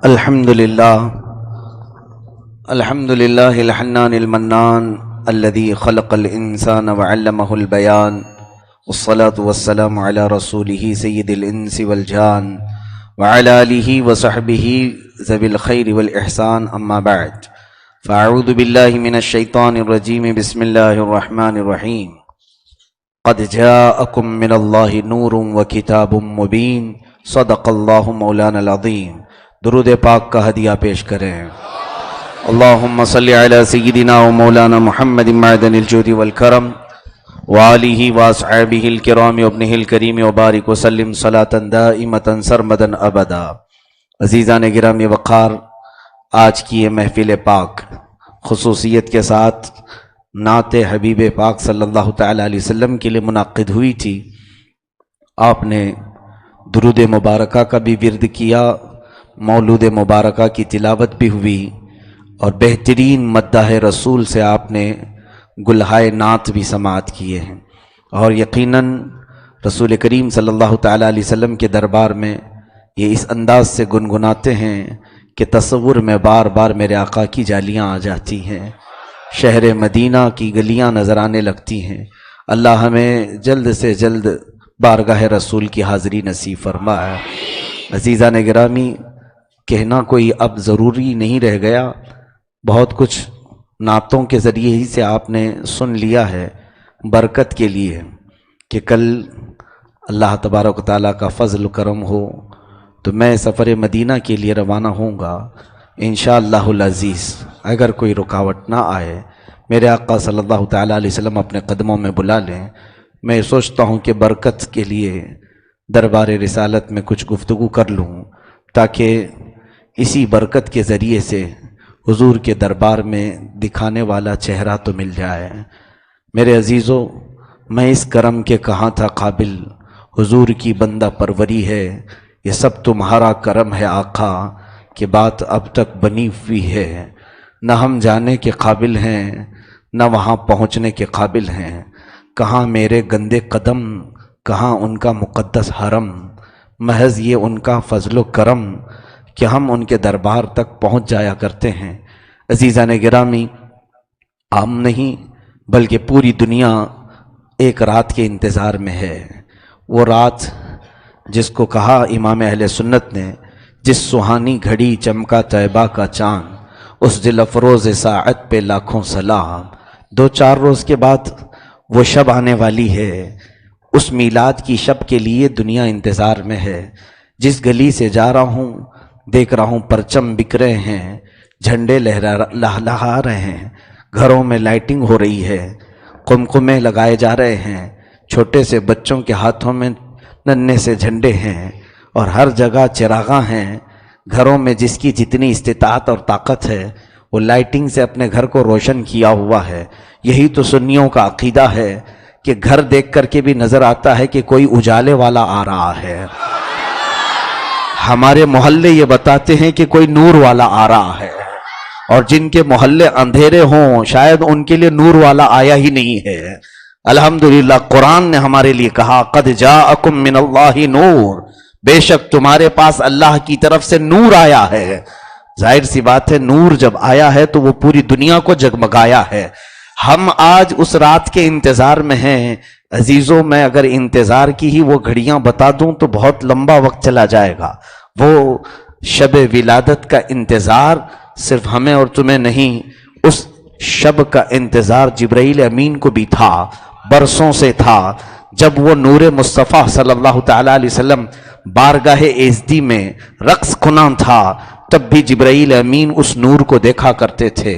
الحمد لله الحنان المنان الذي خلق الإنسان وعلمه البيان والصلاة والسلام على رسوله سيد الإنس والجان وعلى آله وصحبه ذوي الخير والإحسان أما بعد فأعوذ بالله من الشيطان الرجيم بسم الله الرحمن الرحيم قد جاءكم من الله نور وكتاب مبين صدق الله مولانا العظيم. درود پاک کا ہدیہ پیش کریں. اللہم صلی علی سیدنا و مولانا محمد معدن الجود والکرم وآلہ واصحابہ الکرام وابنہ الکریم وبارک وسلم صلاة دائمة سرمدا ابدا. عزیزان گرامی وقار، آج کی یہ محفل پاک خصوصیت کے ساتھ نعت حبیب پاک صلی اللہ تعالی علیہ وسلم کے لیے منعقد ہوئی تھی. آپ نے درود مبارکہ کا بھی ورد کیا، مولود مبارکہ کی تلاوت بھی ہوئی، اور بہترین مداح رسول سے آپ نے گلہائے نعت بھی سماعت کیے ہیں. اور یقیناً رسول کریم صلی اللہ تعالیٰ علیہ وسلم کے دربار میں یہ اس انداز سے گنگناتے ہیں کہ تصور میں بار بار میرے آقا کی جالیاں آ جاتی ہیں، شہر مدینہ کی گلیاں نظر آنے لگتی ہیں. اللہ ہمیں جلد سے جلد بارگاہ رسول کی حاضری نصیب فرمائے. عزیزان گرامی، کہنا کوئی اب ضروری نہیں رہ گیا، بہت کچھ نعتوں کے ذریعے ہی سے آپ نے سن لیا ہے. برکت کے لیے کہ کل اللہ تبارک و تعالیٰ کا فضل و کرم ہو تو میں سفر مدینہ کے لیے روانہ ہوں گا انشاءاللہ العزیز. اگر کوئی رکاوٹ نہ آئے، میرے آقا صلی اللہ تعالیٰ علیہ وسلم اپنے قدموں میں بلا لیں. میں سوچتا ہوں کہ برکت کے لیے دربار رسالت میں کچھ گفتگو کر لوں، تاکہ اسی برکت کے ذریعے سے حضور کے دربار میں دکھانے والا چہرہ تو مل جائے. میرے عزیزو، میں اس کرم کے کہاں تھا قابل، حضور کی بندہ پروری ہے، یہ سب تمہارا کرم ہے آقا کہ بات اب تک بنی ہوئی ہے. نہ ہم جانے کے قابل ہیں، نہ وہاں پہنچنے کے قابل ہیں. کہاں میرے گندے قدم، کہاں ان کا مقدس حرم، محض یہ ان کا فضل و کرم کہ ہم ان کے دربار تک پہنچ جایا کرتے ہیں. عزیزان گرامی، ہم نہیں بلکہ پوری دنیا ایک رات کے انتظار میں ہے. وہ رات جس کو کہا امام اہل سنت نے، جس سہانی گھڑی چمکا طیبہ کا چاند، اس دل افروز ساعت پہ لاکھوں سلام. 2-4 روز کے بعد وہ شب آنے والی ہے. اس میلاد کی شب کے لیے دنیا انتظار میں ہے. جس گلی سے جا رہا ہوں دیکھ رہا ہوں پرچم بک رہے ہیں، جھنڈے لہلا رہے ہیں، گھروں میں لائٹنگ ہو رہی ہے، قمقمے لگائے جا رہے ہیں، چھوٹے سے بچوں کے ہاتھوں میں ننھے سے جھنڈے ہیں، اور ہر جگہ چراغاں ہیں. گھروں میں جس کی جتنی استطاعت اور طاقت ہے وہ لائٹنگ سے اپنے گھر کو روشن کیا ہوا ہے. یہی تو سنیوں کا عقیدہ ہے کہ گھر دیکھ کر کے بھی نظر آتا ہے کہ کوئی اجالے والا آ رہا ہے. ہمارے محلے یہ بتاتے ہیں کہ کوئی نور والا آ رہا ہے، اور جن کے محلے اندھیرے ہوں شاید ان کے لیے نور والا آیا ہی نہیں ہے. الحمدللہ قرآن نے ہمارے لیے کہا قد جاءکم من اللہ نور، بے شک تمہارے پاس اللہ کی طرف سے نور آیا ہے. ظاہر سی بات ہے، نور جب آیا ہے تو وہ پوری دنیا کو جگمگایا ہے. ہم آج اس رات کے انتظار میں ہیں. عزیزوں، میں اگر انتظار کی ہی وہ گھڑیاں بتا دوں تو بہت لمبا وقت چلا جائے گا. وہ شب ولادت کا انتظار صرف ہمیں اور تمہیں نہیں، اس شب کا انتظار جبرائیل امین کو بھی تھا، برسوں سے تھا. جب وہ نور مصطفیٰ صلی اللہ تعالیٰ علیہ وسلم بارگاہ ایزدی میں رقص کناں تھا، تب بھی جبرائیل امین اس نور کو دیکھا کرتے تھے.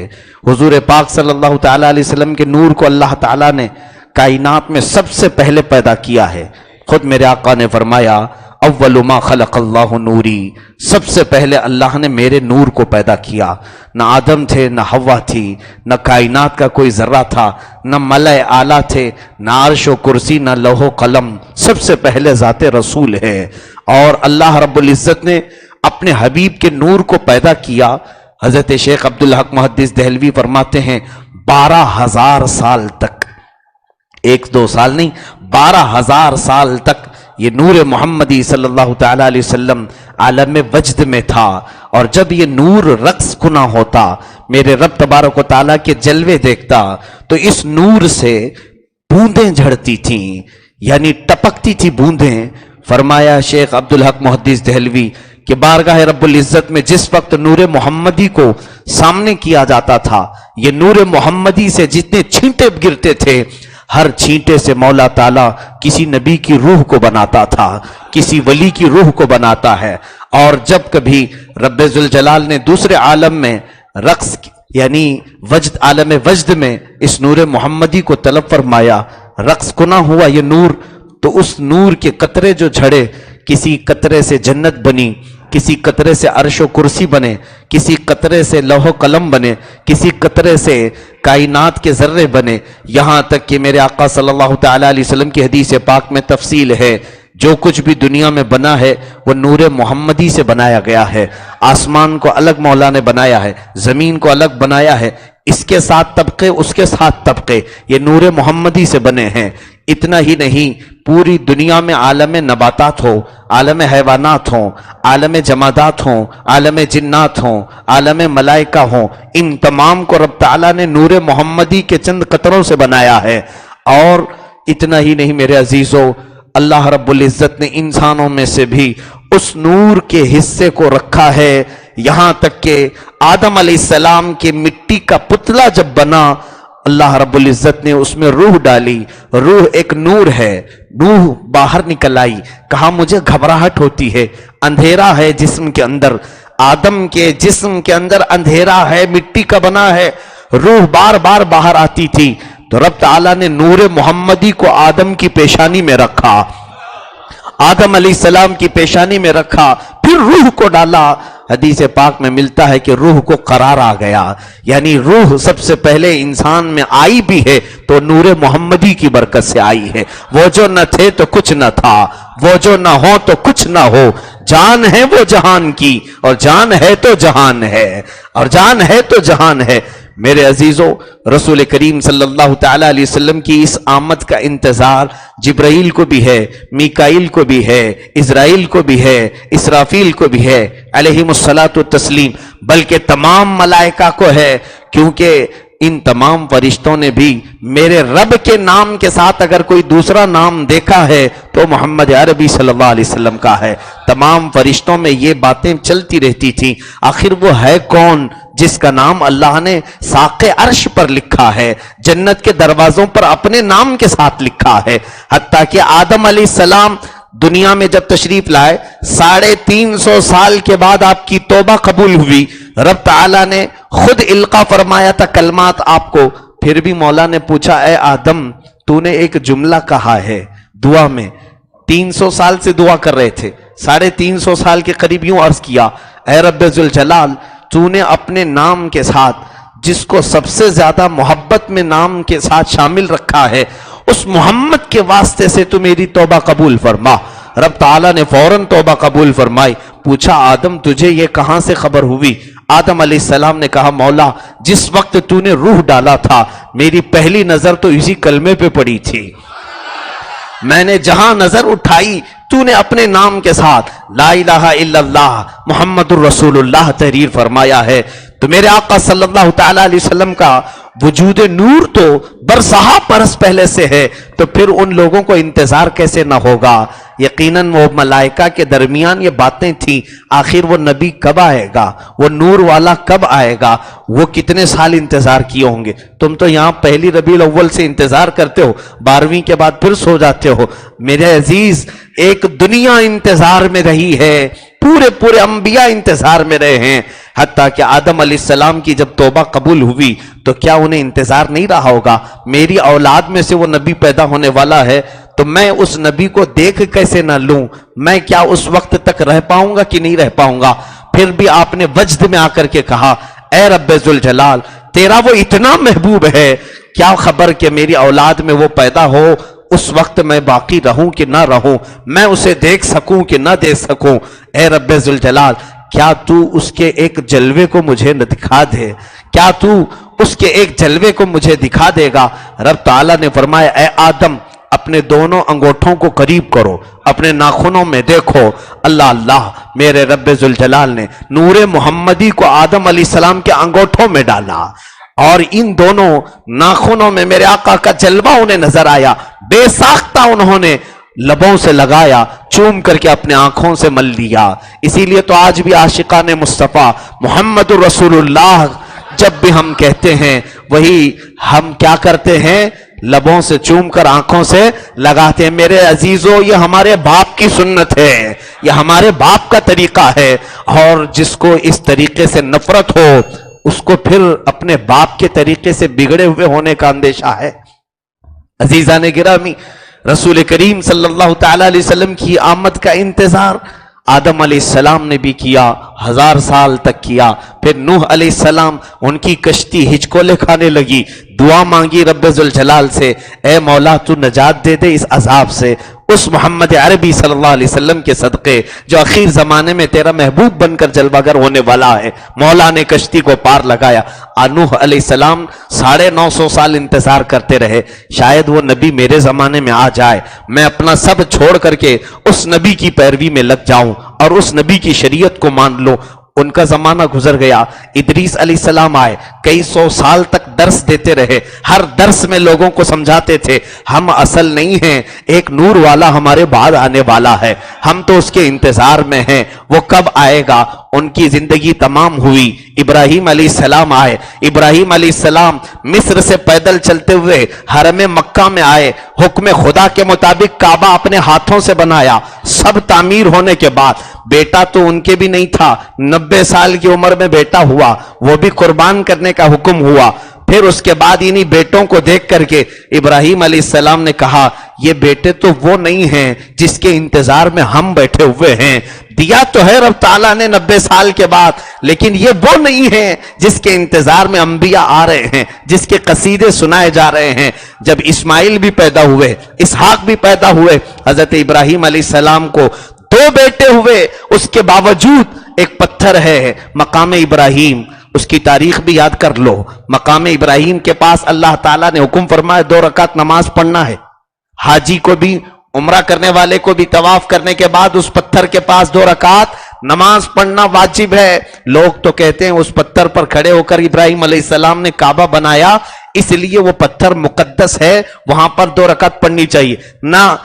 حضور پاک صلی اللہ تعالیٰ علیہ وسلم کے نور کو اللہ تعالیٰ نے کائنات میں سب سے پہلے پیدا کیا ہے. خود میرے آقا نے فرمایا اول ما خلق اللہ نوری، سب سے پہلے اللہ نے میرے نور کو پیدا کیا. نہ آدم تھے، نہ حوا تھی، نہ کائنات کا کوئی ذرہ تھا، نہ ملائے اعلیٰ تھے، نہ عرش و کرسی، نہ لوح و قلم. سب سے پہلے ذات رسول ہے. اور اللہ رب العزت نے اپنے حبیب کے نور کو پیدا کیا. حضرت شیخ عبدالحق محدث دہلوی فرماتے ہیں 12,000 سال تک، 1-2 سال نہیں، 12,000 سال تک یہ نور محمدی صلی اللہ تعالیٰ علیہ وسلم عالم وجد میں تھا، اور جب یہ نور رقص کنا ہوتا، میرے رب تبارک و تعالیٰ کے جلوے دیکھتا، تو اس نور سے بوندیں جھڑتی تھیں، یعنی ٹپکتی تھی بوندیں۔ فرمایا شیخ عبدالحق محدث دہلوی کہ بارگاہ رب العزت میں جس وقت نور محمدی کو سامنے کیا جاتا تھا، یہ نور محمدی سے جتنے چھینٹے گرتے تھے، ہر چھینٹے سے مولا تعالیٰ کسی نبی کی روح کو بناتا تھا، کسی ولی کی روح کو بناتا ہے۔ اور جب کبھی رب ذوالجلال نے دوسرے عالم میں رقص یعنی وجد، عالم وجد میں اس نور محمدی کو طلب فرمایا، رقص کنا ہوا یہ نور، تو اس نور کے قطرے جو جھڑے، کسی قطرے سے جنت بنی، کسی قطرے سے عرش و کرسی بنے، کسی قطرے سے لوح و قلم بنے، کسی قطرے سے کائنات کے ذرے بنے، یہاں تک کہ میرے آقا صلی اللہ تعالیٰ علیہ وسلم کی حدیث پاک میں تفصیل ہے، جو کچھ بھی دنیا میں بنا ہے وہ نور محمدی سے بنایا گیا ہے۔ آسمان کو الگ مولا نے بنایا ہے، زمین کو الگ بنایا ہے، اس کے ساتھ طبقے، اس کے ساتھ طبقے، یہ نور محمدی سے بنے ہیں۔ اتنا ہی نہیں، پوری دنیا میں عالم نباتات ہو، عالم حیوانات ہوں، عالم جمادات ہوں، عالم جنات ہوں، عالم ملائکہ ہوں، ان تمام کو رب تعالیٰ نے نور محمدی کے چند قطروں سے بنایا ہے۔ اور اتنا ہی نہیں میرے عزیزو، اللہ رب العزت نے انسانوں میں سے بھی اس نور کے حصے کو رکھا ہے، یہاں تک کہ آدم علیہ السلام کے مٹی کا پتلا جب بنا، اللہ رب العزت نے اس میں روح ڈالی، روح ایک نور ہے، روح باہر نکل آئی، کہا مجھے گھبراہٹ ہوتی ہے، اندھیرا ہے جسم کے اندر، آدم کے جسم کے اندر اندھیرا ہے، مٹی کا بنا ہے، روح بار بار باہر آتی تھی، تو رب تعالیٰ نے نور محمدی کو آدم کی پیشانی میں رکھا، آدم علیہ السلام کی پیشانی میں رکھا، پھر روح کو ڈالا۔ حدیث پاک میں ملتا ہے کہ روح کو قرار آ گیا، یعنی روح سب سے پہلے انسان میں آئی بھی ہے تو نور محمدی کی برکت سے آئی ہے۔ وہ جو نہ تھے تو کچھ نہ تھا، وہ جو نہ ہو تو کچھ نہ ہو، جان ہے وہ جہان کی، اور جان ہے تو جہان ہے، اور جان ہے تو جہان ہے۔ میرے عزیزو، رسول کریم صلی اللہ تعالیٰ علیہ وسلم کی اس آمد کا انتظار جبرائیل کو بھی ہے، میکائیل کو بھی ہے، اسرائیل کو بھی ہے، اسرافیل کو بھی ہے علیہم الصلاۃ والتسلیم، بلکہ تمام ملائکہ کو ہے، کیونکہ ان تمام فرشتوں نے بھی میرے رب کے نام کے ساتھ اگر کوئی دوسرا نام دیکھا ہے تو محمد عربی صلی اللہ علیہ وسلم کا ہے۔ تمام فرشتوں میں یہ باتیں چلتی رہتی تھیں، آخر وہ ہے کون جس کا نام اللہ نے ساق عرش پر لکھا ہے، جنت کے دروازوں پر اپنے نام کے ساتھ لکھا ہے۔ حتیٰ کہ آدم علیہ السلام دنیا میں جب تشریف لائے، 350 سال کے بعد آپ کی توبہ قبول ہوئی، رب تعالیٰ نے خود القا فرمایا تھا کلمات آپ کو، پھر بھی مولا نے پوچھا اے آدم تو نے ایک جملہ کہا ہے دعا میں، 300 سال سے دعا کر رہے تھے، 350 سال کے قریب یوں عرض کیا، اے رب ذوالجلال تو نے اپنے نام کے ساتھ جس کو سب سے زیادہ محبت میں نام کے ساتھ شامل رکھا ہے، اس محمد کے واسطے سے تو میری توبہ قبول فرما۔ رب تعالیٰ نے فوراً توبہ قبول فرمائی۔ پوچھا آدم تجھے یہ کہاں سے خبر ہوئی؟ آدم علیہ السلام نے کہا مولا جس وقت تو نے روح ڈالا تھا میری پہلی نظر تو اسی کلمے پہ پڑی تھی، میں نے جہاں نظر اٹھائی تو نے اپنے نام کے ساتھ لا الہ الا اللہ محمد الرسول اللہ تحریر فرمایا ہے۔ تو میرے آقا صلی اللہ تعالیٰ علیہ وسلم کا وجود نور تو برسہا برس پہلے سے ہے، تو پھر ان لوگوں کو انتظار کیسے نہ ہوگا؟ یقیناً وہ ملائکہ کے درمیان یہ باتیں تھیں، آخر وہ نبی کب آئے گا، وہ نور والا کب آئے گا، وہ کتنے سال انتظار کیے ہوں گے؟ تم تو یہاں پہلی ربیع الاول سے انتظار کرتے ہو، 12ویں کے بعد پھر سو جاتے ہو۔ میرے عزیز ایک دنیا انتظار میں رہی ہے، پورے انبیاء انتظار میں رہے ہیں، حتیٰ کہ آدم علیہ السلام کی جب توبہ قبول ہوئی تو کیا انہیں انتظار نہیں رہا ہوگا؟ میری اولاد میں سے وہ نبی پیدا ہونے والا ہے، تو میں اس نبی کو دیکھ کیسے نہ لوں؟ میں کیا اس وقت تک رہ پاؤں گا کہ نہیں رہ پاؤں گا؟ پھر بھی آپ نے وجد میں آ کر کے کہا اے رب ذوالجلال تیرا وہ اتنا محبوب ہے، کیا خبر کہ میری اولاد میں وہ پیدا ہو، اس وقت میں باقی رہوں کہ نہ رہوں، میں اسے دیکھ سکوں کہ نہ دیکھ سکوں؟ اے رب ذوالجلال کیا تو اس کے ایک جلوے کو مجھے نہ دکھا دے؟ کیا تو اس کے ایک جلوے کو مجھے دکھا دے گا؟ رب تعالیٰ نے فرمایا اے آدم اپنے دونوں انگوٹھوں کو قریب کرو، اپنے ناخنوں میں دیکھو، اللہ اللہ میرے رب ذوالجلال نے نور محمدی کو آدم علیہ السلام کے انگوٹھوں میں ڈالا، اور ان دونوں ناخنوں میں میرے آقا کا جلوہ انہیں نظر آیا، بے ساختہ انہوں نے لبوں سے لگایا، چوم کر کے اپنے آنکھوں سے مل لیا۔ اسی لیے تو آج بھی عاشقان مصطفیٰ محمد رسول اللہ جب بھی ہم کہتے ہیں وہی ہم کیا کرتے ہیں، لبوں سے چوم کر آنکھوں سے لگاتے ہیں۔ میرے عزیزو، یہ ہمارے باپ کی سنت ہے، یہ ہمارے باپ کا طریقہ ہے، اور جس کو اس طریقے سے نفرت ہو اس کو پھر اپنے باپ کے طریقے سے بگڑے ہوئے ہونے کا اندیشہ ہے۔ عزیزان گرامی، رسول کریم صلی اللہ تعالی علیہ وسلم کی آمد کا انتظار آدم علیہ السلام نے بھی کیا، 1000 سال تک کیا۔ پھر نوح علیہ السلام، ان کی کشتی ہچکولے کھانے لگی، دعا مانگی رب ذوالجلال سے، اے مولا تو نجات دے دے اس عذاب سے۔ اس محمد عربی صلی اللہ علیہ وسلم کے صدقے جو اخیر زمانے میں تیرا محبوب بن کر جلوہ گر ہونے والا ہے، مولا نے کشتی کو پار لگایا۔ نوح علیہ السلام 950 سال انتظار کرتے رہے، شاید وہ نبی میرے زمانے میں آ جائے، میں اپنا سب چھوڑ کر کے اس نبی کی پیروی میں لگ جاؤں اور اس نبی کی شریعت کو مان لوں۔ ان کا زمانہ گزر گیا، ادریس علیہ السلام آئے، کئی 100 سال تک درس دیتے رہے، ہر درس میں لوگوں کو سمجھاتے تھے ہم اصل نہیں ہیں، ایک نور والا ہمارے بعد آنے والا ہے، ہم تو اس کے انتظار میں ہیں، وہ کب آئے گا۔ ان کی زندگی تمام ہوئی، ابراہیم علیہ السلام آئے، ابراہیم علیہ السلام مصر سے پیدل چلتے ہوئے حرم مکہ میں آئے، حکم خدا کے مطابق کعبہ اپنے ہاتھوں سے بنایا، سب تعمیر ہونے کے بعد بیٹا تو ان کے بھی نہیں تھا، 90 سال کی عمر میں بیٹا ہوا، وہ بھی قربان کرنے کا حکم ہوا۔ پھر اس کے بعد انہی بیٹوں کو دیکھ کر کے ابراہیم علیہ السلام نے کہا یہ بیٹے تو وہ نہیں ہیں جس کے انتظار میں ہم بیٹھے ہوئے ہیں، دیا تو ہے رب تعالیٰ نے 90 سال کے بعد، لیکن یہ وہ نہیں ہیں جس کے انتظار میں انبیاء آ رہے ہیں، جس کے قصیدے سنائے جا رہے ہیں۔ جب اسماعیل بھی پیدا ہوئے، اسحاق بھی پیدا ہوئے، حضرت ابراہیم علیہ السلام کو 2 بیٹے ہوئے، اس کے باوجود ایک پتھر ہے مقام ابراہیم، اس کی تاریخ بھی یاد کر لو۔ مقام ابراہیم کے پاس اللہ تعالیٰ نے حکم فرمایا 2 رکعت نماز پڑھنا ہے، حاجی کو بھی، عمرہ کرنے والے کو بھی طواف کرنے کے بعد اس پتھر کے پاس 2 رکعت نماز پڑھنا واجب ہے۔ لوگ تو کہتے ہیں اس پتھر پر کھڑے ہو کر ابراہیم علیہ السلام نے کعبہ بنایا اس لیے وہ پتھر مقدس ہے، وہاں پر 2 رکعت پڑھنی چاہیے، نہ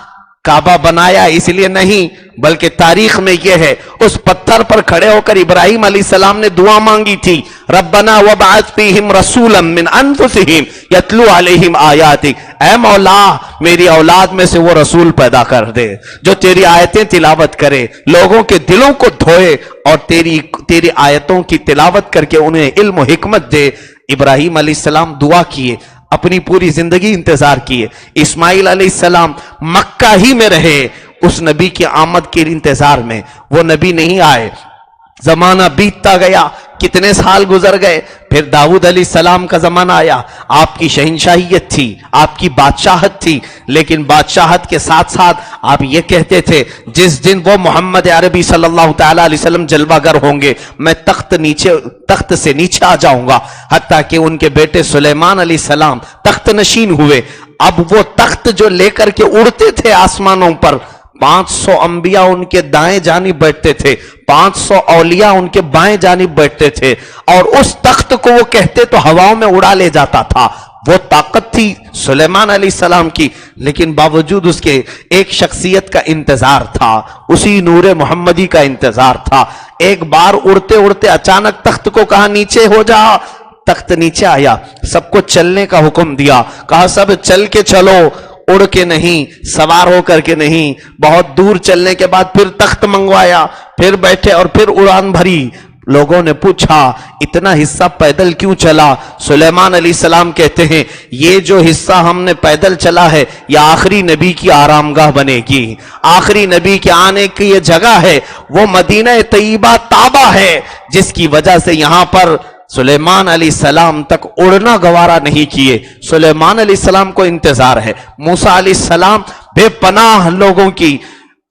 کعبہ بنایا اس لیے نہیں، بلکہ تاریخ میں یہ ہے اس پتھر پر کھڑے ہو کر ابراہیم علیہ السلام نے دعا مانگی تھی، ربنا وابعث فیہم رسولا من انفسہم یتلو علیہم آیاتک، اے مولا میری اولاد میں سے وہ رسول پیدا کر دے جو تیری آیتیں تلاوت کرے، لوگوں کے دلوں کو دھوئے اور تیری آیتوں کی تلاوت کر کے انہیں علم و حکمت دے۔ ابراہیم علیہ السلام دعا کیے، اپنی پوری زندگی انتظار کیے۔ اسماعیل علیہ السلام مکہ ہی میں رہے اس نبی کی آمد کے انتظار میں، وہ نبی نہیں آئے، زمانہ بیتتا گیا، کتنے سال گزر گئے۔ پھر داؤد علیہ السلام کا زمانہ آیا، آپ کی شہنشاہیت تھی، آپ کی بادشاہت تھی، لیکن بادشاہت کے ساتھ ساتھ آپ یہ کہتے تھے جس دن وہ محمد عربی صلی اللہ تعالی علیہ وسلم جلوہ گر ہوں گے میں تخت سے نیچے آ جاؤں گا، حتیٰ کہ ان کے بیٹے سلیمان علیہ السلام تخت نشین ہوئے۔ اب وہ تخت جو لے کر کے اڑتے تھے آسمانوں پر، 500 انبیاء ان کے دائیں جانب بیٹھتے تھے، 500 اولیاء ان کے بائیں جانب بیٹھتے تھے، اور اس تخت کو وہ کہتے تو ہواؤں میں اڑا لے جاتا تھا۔ وہ طاقت تھی سلیمان علیہ السلام کی، لیکن باوجود اس کے ایک شخصیت کا انتظار تھا، اسی نور محمدی کا انتظار تھا۔ ایک بار اڑتے اڑتے اچانک تخت کو کہا نیچے ہو جا، تخت نیچے آیا، سب کو چلنے کا حکم دیا، کہا سب چل کے چلو، اڑ کے نہیں، سوار ہو کر کے نہیں۔ بہت دور چلنے کے بعد پھر تخت منگوایا، پھر بیٹھے اور پھر اڑان بھری۔ لوگوں نے پوچھا اتنا حصہ پیدل کیوں چلا؟ سلیمان علیہ السلام کہتے ہیں یہ جو حصہ ہم نے پیدل چلا ہے یہ آخری نبی کی آرام گاہ بنے گی، آخری نبی کے آنے کی یہ جگہ ہے، وہ مدینہ طیبہ طابہ ہے جس کی وجہ سے یہاں پر سلیمان علیہ السلام تک اڑنا گوارا نہیں کیے۔ سلیمان علیہ السلام کو انتظار ہے، موسیٰ علیہ السلام بے پناہ لوگوں کی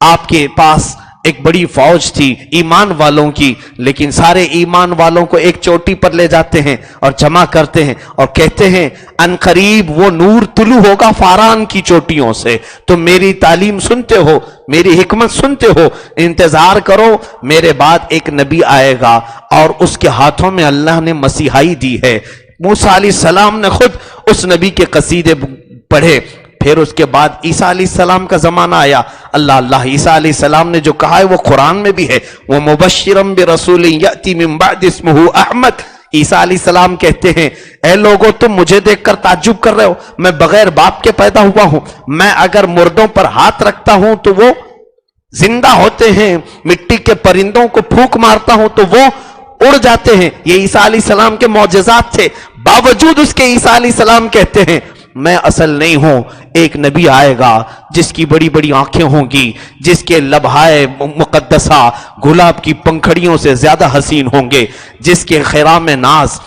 آپ کے پاس ایک بڑی فوج تھی ایمان والوں کی، لیکن سارے ایمان والوں کو ایک چوٹی پر لے جاتے ہیں اور جمع کرتے ہیں اور کہتے ہیں ان قریب وہ نور طلوع ہوگا فاران کی چوٹیوں سے، تو میری تعلیم سنتے ہو، میری حکمت سنتے ہو، انتظار کرو، میرے بعد ایک نبی آئے گا اور اس کے ہاتھوں میں اللہ نے مسیحائی دی ہے۔ موسیٰ علیہ السلام نے خود اس نبی کے قصیدے پڑھے۔ پھر اس کے بعد عیسیٰ علیہ السلام کا زمانہ آیا، اللہ عیسیٰ علیہ السلام نے جو کہا ہے وہ قرآن میں بھی ہے، وہ مبشرم برسول یأتی من بعد اسمہ احمد۔ عیسیٰ علیہ السلام کہتے ہیں اے لوگو تم مجھے دیکھ کر تعجب کر رہے ہو، میں بغیر باپ کے پیدا ہوا ہوں، میں اگر مردوں پر ہاتھ رکھتا ہوں تو وہ زندہ ہوتے ہیں، مٹی کے پرندوں کو پھونک مارتا ہوں تو وہ اڑ جاتے ہیں۔ یہ عیسیٰ علیہ السلام کے معجزات تھے، باوجود اس کے عیسیٰ علیہ السلام کہتے ہیں میں اصل نہیں ہوں، ایک نبی آئے گا جس کی بڑی بڑی آنکھیں ہوں گی، جس کے لبہائے مقدسہ گلاب کی پنکھڑیوں سے زیادہ حسین ہوں گے، جس کے خرام ناز،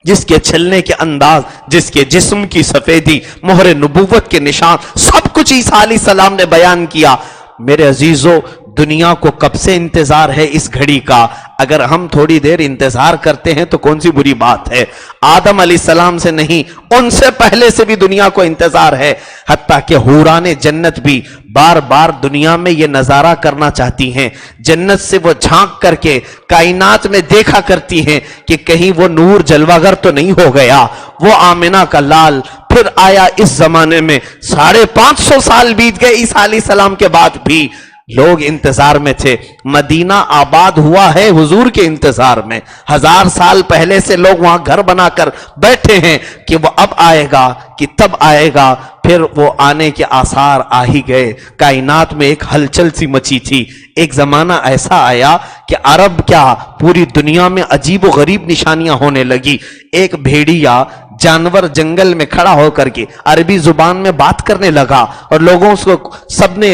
جس کے چلنے کے انداز، جس کے جسم کی سفیدی، مہر نبوت کے نشان، سب کچھ عیسیٰ علیہ السلام نے بیان کیا۔ میرے عزیزو، دنیا کو کب سے انتظار ہے اس گھڑی کا؟ اگر ہم تھوڑی دیر انتظار کرتے ہیں تو کون سی بری بات ہے؟ آدم علیہ السلام سے نہیں، ان سے پہلے سے بھی دنیا کو انتظار ہے، حتیٰ کہ حوران جنت بھی بار بار دنیا میں یہ نظارہ کرنا چاہتی ہیں، جنت سے وہ جھانک کر کے کائنات میں دیکھا کرتی ہیں کہ کہیں وہ نور جلوہ گر تو نہیں ہو گیا، وہ آمنہ کا لال پھر آیا اس زمانے میں۔ 550 سال بیت گئے عیسیٰ علیہ السلام کے بعد بھی لوگ انتظار میں تھے۔ مدینہ آباد ہوا ہے حضور کے انتظار میں، 1000 سال پہلے سے لوگ وہاں گھر بنا کر بیٹھے ہیں کہ وہ اب آئے گا کہ تب آئے گا۔ پھر وہ آنے کے آثار آ ہی گئے، کائنات میں ایک ہلچل سی مچی تھی۔ ایک زمانہ ایسا آیا کہ عرب کیا پوری دنیا میں عجیب و غریب نشانیاں ہونے لگی۔ ایک بھیڑیا جانور جنگل میں کھڑا ہو کر کے عربی زبان میں بات کرنے لگا اور لوگوں کو سب نے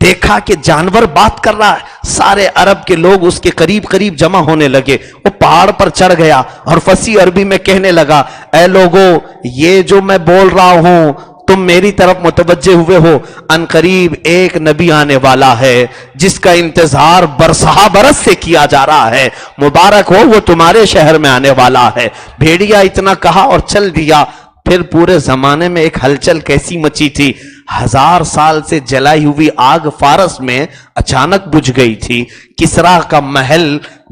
دیکھا کہ جانور بات کر رہا ہے، سارے عرب کے لوگ اس کے قریب قریب جمع ہونے لگے۔ وہ پہاڑ پر چڑھ گیا اور فصیح عربی میں کہنے لگا اے لوگو، یہ جو میں بول رہا ہوں تم میری طرف متوجہ ہوئے ہو، ان قریب ایک نبی آنے والا ہے جس کا انتظار برسہ برس سے کیا جا رہا ہے، مبارک ہو وہ تمہارے شہر میں آنے والا ہے۔ بھیڑیا اتنا کہا اور چل دیا۔ پھر پورے زمانے میں ایک ہلچل کیسی مچی تھی، 1000 سال سے جلائی ہوئی آگ فارس میں اچانک بجھ گئی تھی۔ کسرا کا محل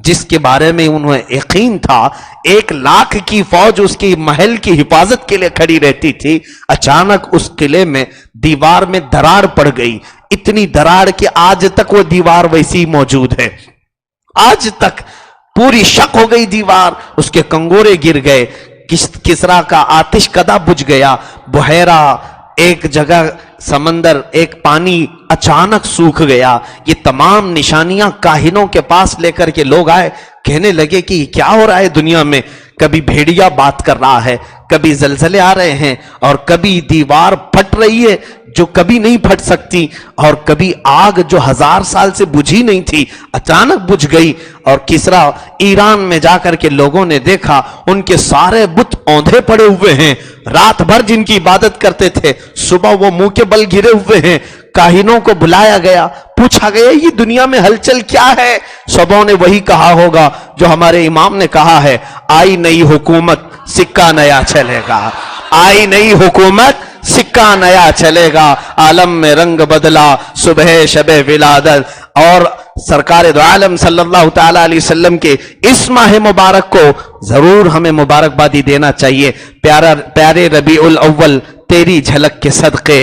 جس کے بارے میں انہیں یقین تھا 1 لاکھ کی فوج اس کی محل کی حفاظت کے لیے کھڑی رہتی تھی، اچانک اس قلعے میں دیوار میں دراڑ پڑ گئی، اتنی دراڑ کہ آج تک وہ دیوار ویسی موجود ہے، آج تک پوری شق ہو گئی دیوار، اس کے کنگورے گر گئے، کسرا کا آتش کدا بجھ گیا، بحیرہ ایک جگہ سمندر ایک پانی اچانک سوکھ گیا۔ یہ تمام نشانیاں کاہنوں کے پاس لے کر کے لوگ آئے، کہنے لگے کہ یہ کیا ہو رہا ہے دنیا میں؟ کبھی بھیڑیا بات کر رہا ہے، کبھی زلزلے آ رہے ہیں، اور کبھی دیوار پھٹ رہی ہے جو کبھی نہیں پھٹ سکتی، اور کبھی آگ جو 1000 سال سے بجھی نہیں تھی اچانک بجھ گئی۔ اور کسرا ایران میں جا کر کے لوگوں نے دیکھا ان کے سارے بت اوندھے پڑے ہوئے ہیں، رات بھر جن کی عبادت کرتے تھے صبح وہ منہ کے بل گرے ہوئے ہیں۔ کاہنوں کو بلایا گیا، پوچھا گیا یہ دنیا میں ہلچل کیا ہے؟ سبوں نے وہی کہا ہوگا جو ہمارے امام نے کہا ہے، آئی نئی حکومت سکہ نیا چلے گا، آئی نئی حکومت سکہ نیا چلے گا، عالم میں رنگ بدلا صبح شب ولادت۔ اور سرکار دو عالم صلی اللہ تعالی علیہ وسلم کے اس ماہ مبارک کو ضرور ہمیں مبارکبادی دینا چاہیے۔ پیارے ربیع الاول تیری جھلک کے صدقے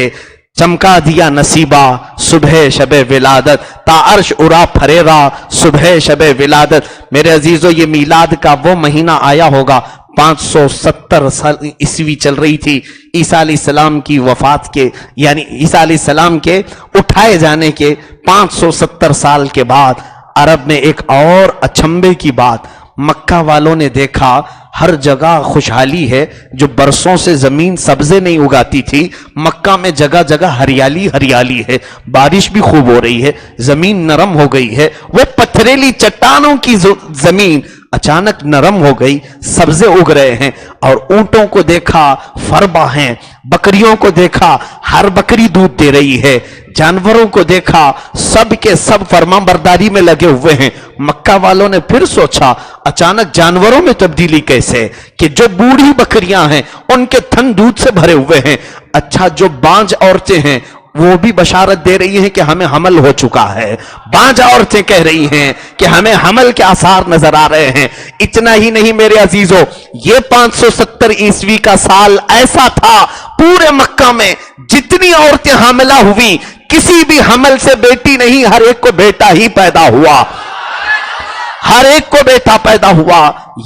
چمکا دیا نصیبہ صبح شب ولادت، تا عرش اڑا پھریرا صبح شب ولادت۔ میرے عزیزو، یہ میلاد کا وہ مہینہ آیا ہوگا 570 سال عیسوی چل رہی تھی عیسیٰ علیہ السلام کی وفات کے، یعنی عیسیٰ علیہ السلام کے اٹھائے جانے کے 570 سال کے بعد عرب میں ایک اور اچنبے کی بات، مکہ والوں نے دیکھا ہر جگہ خوشحالی ہے، جو برسوں سے زمین سبزے نہیں اگاتی تھی، مکہ میں جگہ جگہ ہریالی ہریالی ہے، بارش بھی خوب ہو رہی ہے، زمین نرم ہو گئی ہے، وہ پتھریلی چٹانوں کی زمین اچانک نرم ہو گئی، سبزے اگ رہے ہیں، اور اونٹوں کو دیکھا فربا ہیں، बकरियों को देखा, हर बकरी दूध दे रही है। जानवरों को देखा, सब के सब फरमाबरदारी में लगे हुए हैं। मक्का वालों ने फिर सोचा अचानक जानवरों में तब्दीली कैसे, कि जो बूढ़ी बकरियां हैं उनके थन दूध से भरे हुए हैं। अच्छा, जो बांझ औरतें हैं वो भी बशारत दे रही हैं कि हमें हमल हो चुका है। बांझ औरतें कह रही हैं कि हमें हमल के आसार नजर आ रहे हैं। इतना ही नहीं मेरे अजीजों, ये 570 ईस्वी का साल ऐसा था, पूरे मक्का में जितनी औरतें हामिला हुई, किसी भी हमल से बेटी नहीं, हर एक को बेटा ही पैदा हुआ, हर एक को बेटा पैदा हुआ।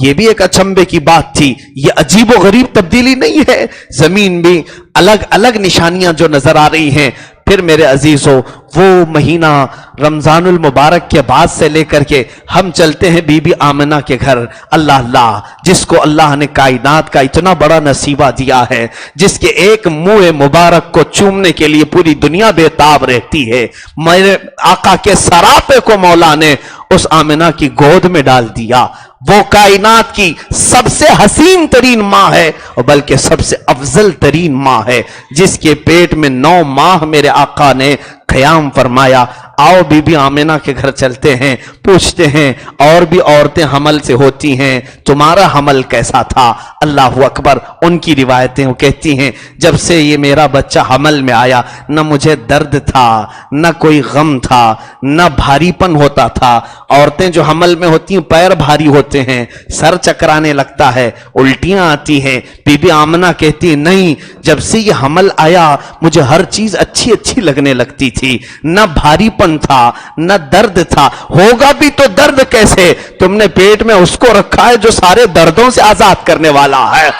यह भी एक अचंभे की बात थी। यह अजीबो गरीब तब्दीली नहीं है, जमीन में अलग अलग निशानियां जो नजर आ रही हैं। फिर मेरे अजीजों, वो महीना रमजानुल मुबारक के बाद से लेकर के हम चलते हैं बीबी आमिना के घर। अल्लाह अल्लाह, जिसको अल्लाह ने कायनात का इतना बड़ा नसीबा दिया है, जिसके एक मुंह मुबारक को चूमने के लिए पूरी दुनिया बेताब रहती है। मेरे आका के सरापे को मौला ने उस आमिना की गोद में डाल दिया। वो कायनात की सबसे हसीन तरीन माँ है, और बल्कि सबसे अफजल तरीन माँ है, जिसके पेट में 9 माह मेरे आका ने क़याम फरमाया। आओ बीबी आमिना के घर चलते हैं, पूछते हैं और भी औरतें हमल से होती हैं, तुम्हारा हमल कैसा था? अल्लाह अकबर। उनकी रिवायतें वो कहती हैं, जब से ये मेरा बच्चा हमल में आया, न मुझे दर्द था, न कोई गम था, न भारीपन होता था। औरतें जो हमल में होती हैं पैर भारी होते हैं, सर चकराने लगता है, उल्टियां आती हैं। बीबी आमिना कहती है, नहीं, जब से ये हमल आया मुझे हर चीज अच्छी अच्छी लगने लगती थी, न भारीपन था, न दर्द था। होगा भी तो दर्द कैसे? तुमने पेट में उसको रखा है जो सारे दर्दों से आजाद करने वाला है,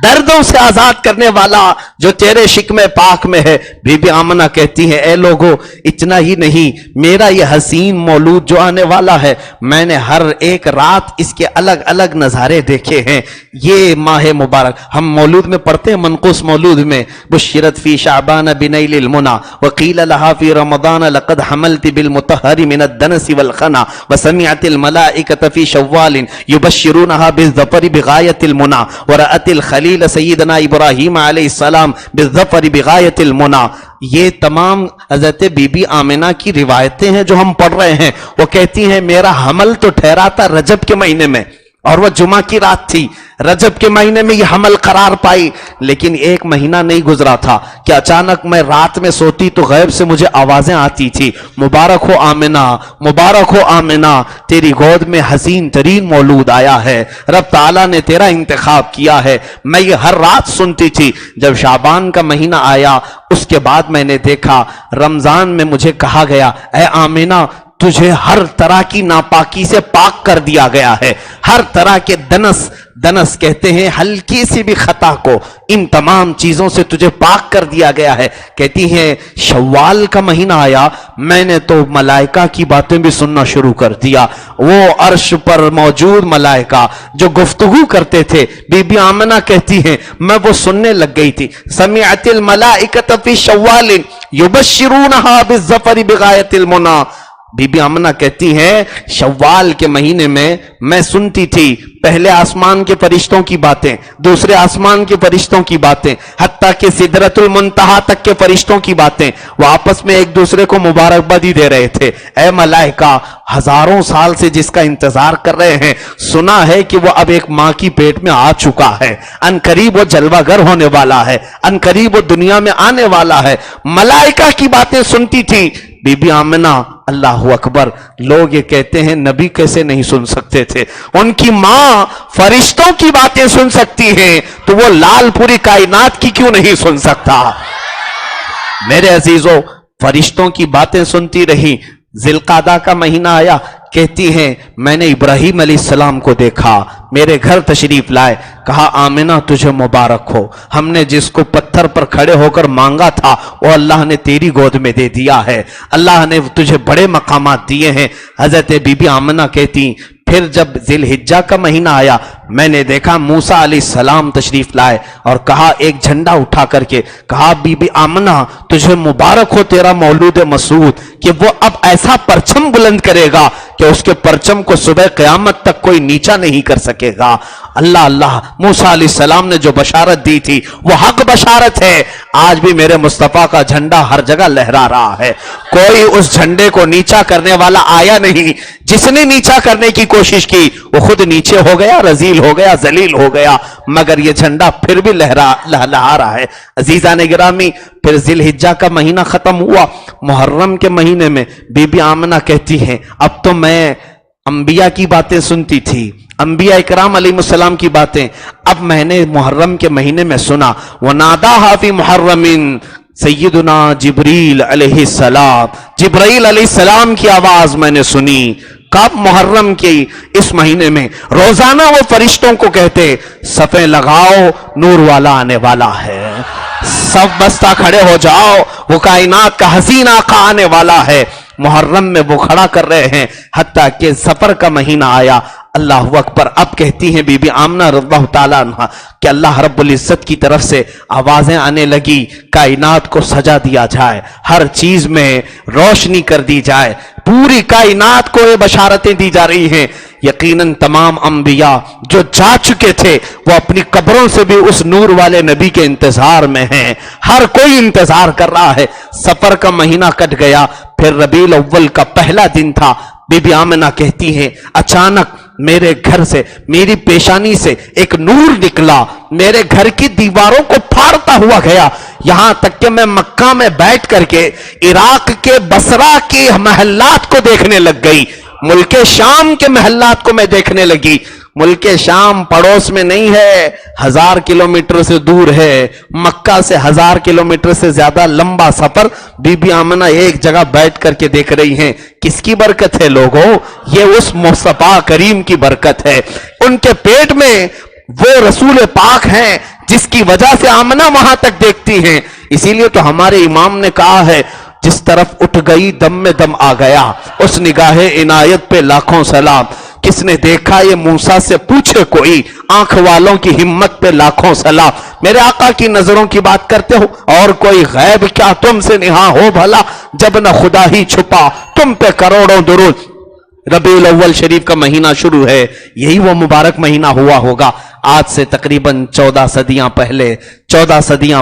दर्दों से आजाद करने वाला, जो तेरे शिकमे पाक में है। बीबी आमिना कहती है, ए लोगों, इतना ही नहीं, मेरा ये हसीन मौलूद जो आने वाला है, मैंने हर एक रात इसके अलग अलग नजारे देखे हैं। ये माह मुबारक हम मौलूद में पढ़ते हैं, मनक़ूस मौलूद में, बुश्शिरत फी शाबान बिनैलिल मुना वक़ील लहा फी रमज़ान लक़द हमलति बिल मुतहहरि मिनद दनसि वल खना व समिअतिल मलाइकत फी शव्वालिन युबश्शिरूनहा बिज़फ़रि बिगायतिल मुना व रअतिल खलील सय्यदना इब्राहीम अलैहिस्सलाम बिज़फ़रि बिगायतिल मुना। ये तमाम हज़रत बीबी आमिना की रिवायतें हैं जो हम पढ़ रहे हैं। वो कहती हैं, मेरा हमल तो ठहरा था रजब के महीने में, और वह जुमा की रात थी। रजब के महीने में यह हमल करार पाई, लेकिन एक महीना नहीं गुजरा था कि अचानक मैं रात में सोती तो गैब से मुझे आवाजें आती थी, मुबारक हो आमिना, मुबारक हो आमिना, तेरी गोद में हसीन तरीन मौलूद आया है, रब ताला ने तेरा इंतखाब किया है। मैं ये हर रात सुनती थी। जब शाबान का महीना आया, उसके बाद मैंने देखा, रमजान में मुझे कहा गया, ए आमिना, तुझे हर तरह की नापाकी से पाक कर दिया गया है, हर तरह के दनस कहते हैं हल्की सी भी खता को, इन तमाम चीजों से तुझे पाक कर दिया गया है। कहती हैं, शव्वाल का महीना आया, मैंने तो मलाइका की बातें भी सुनना शुरू कर दिया। वो अर्श पर मौजूद मलाइका जो गुफ्तगू करते थे, बीबी आमिना कहती हैं, मैं वो सुनने लग गई थी। समिअतिल मलाइकत फी शव्वालिन युबश्शिरूनहा बिज़फ़रि बिगायतिल मुना। बीबी आमिना कहती हैं, शव्वाल के महीने में मैं सुनती थी पहले आसमान के फरिश्तों की बातें, दूसरे आसमान के फरिश्तों की बातें, हत्ता कि सिदरतुल मुंतहा तक के फरिश्तों की बातें। वो आपस में एक दूसरे को मुबारकबादी दे रहे थे। ए मलाइका, हजारों साल से जिसका इंतजार कर रहे हैं, सुना है कि वो अब एक माँ की पेट में आ चुका है, अनकरीब वो जलवागर होने वाला है, अनकरीब वो दुनिया में आने वाला है। मलाइका की बातें सुनती थी बीबी आमिना। अल्लाह अकबर। लोग ये कहते हैं, नबी कैसे नहीं सुन सकते थे? उनकी मां फरिश्तों की बातें सुन सकती है, तो वो लाल पूरी कायनात की क्यों नहीं सुन सकता? मेरे अजीजों, फरिश्तों की बातें सुनती रही। जिलकादा का महीना आया, कहती हैं, मैंने इब्राहीम अलैहिस्सलाम को देखा, मेरे घर तशरीफ लाए, कहा, आमिना तुझे मुबारक हो, हमने जिसको पत्थर पर खड़े होकर मांगा था वो अल्लाह ने तेरी गोद में दे दिया है, अल्लाह ने तुझे बड़े मकामात दिए हैं। हजरत बीबी आमिना कहती, फिर जब जिलहिज्जा का महीना आया, मैंने देखा मूसा अलैहिस्सलाम तशरीफ लाए और कहा, एक झंडा उठा करके कहा, बीबी आमना तुझे मुबारक हो तेरा मौलूद मसूद, कि वो अब ऐसा परचम बुलंद करेगा कि उसके परचम को सुबह क़यामत तक कोई नीचा नहीं कर सकेगा। अल्लाह अल्लाह, मूसा अलैहिस्सलाम ने जो बशारत दी थी वो हक बशारत है। आज भी मेरे मुस्तफा का झंडा हर जगह लहरा रहा है। कोई उस झंडे को नीचा करने वाला आया नहीं। जिसने नीचा करने की कोशिश की वो खुद नीचे हो गया, रजील हो गया, जलील हो गया, मगर ये झंडा फिर भी लहरा रहा है। अजीजा ने गिरामी, फिर जिलहिज्जा का महीना खत्म हुआ। मुहर्रम के महीने में बीबी आमना कहती हैं, अब तो मैं अंबिया की बातें सुनती थी, अंबिया इकराम अलैहिस्सलाम की बातें, अब मैंने मुहर्रम के महीने में सुना, वो नादा हाफी मुहर्रमिन सैयदुना जिब्रील अलैहिस्सलाम, जिब्राइल अलैहिस्सलाम की आवाज मैंने सुनी। कब? मुहर्रम के इस महीने में। रोजाना वो फरिश्तों को कहते, सफे लगाओ, नूर वाला आने वाला है, सब बस्ता खड़े हो जाओ, वो कायनात का हसीन आका आने वाला है। मुहर्रम में वो खड़ा कर रहे हैं, हत्ता कि सफर का महीना आया। अल्लाह अकबर। अब कहती हैं बीबी आमना रज़ियल्लाहु ताला अन्हा कि अल्लाह रब्बुल इज्जत की तरफ से आवाजें आने लगी, कायनात को सजा दिया जाए, हर चीज में रोशनी कर दी जाए, पूरी कायनात को ये बशारतें दी जा रही हैं। यकीनन तमाम अंबिया जो जा चुके थे वो अपनी कब्रों से भी उस नूर वाले नबी के इंतजार में हैं। हर कोई इंतजार कर रहा है। सफर का महीना कट गया, फिर रबीउल अव्वल का पहला दिन था। बीबी आमना कहती है, अचानक मेरे घर से, मेरी पेशानी से एक नूर निकला, मेरे घर की दीवारों को फाड़ता हुआ गया, यहां तक कि मैं मक्का में बैठ करके इराक के बसरा के महल्लात को देखने लग गई, मुल्के शाम के महल्लात को मैं देखने लगी। मुल्के शाम पड़ोस में नहीं है, 1000 किलोमीटर से दूर है। मक्का से 1000 किलोमीटर से ज्यादा लंबा सफर बीबी आमना एक जगह बैठ करके देख रही हैं। किसकी बरकत है लोगों? ये उस मुस्तफा करीम की बरकत है। उनके पेट में वो रसूल पाक हैं जिसकी वजह से आमना वहां तक देखती हैं। इसीलिए तो हमारे इमाम ने कहा है, जिस तरफ उठ गई दम में दम आ गया, उस निगाहे इनायत पे लाखों सलाम। किसने देखा ये मूसा से पूछे कोई, आंख वालों की हिम्मत पे लाखों सलाम। मेरे आका की नजरों की बात करते हो, और कोई गैब क्या तुमसे निहा हो भला, जब न खुदा ही छुपा तुम पे करोड़ों दुरूद। रबीउल अव्वल शरीफ का महीना शुरू है, यही वो मुबारक महीना हुआ होगा आज से तकरीबन 14 सदियां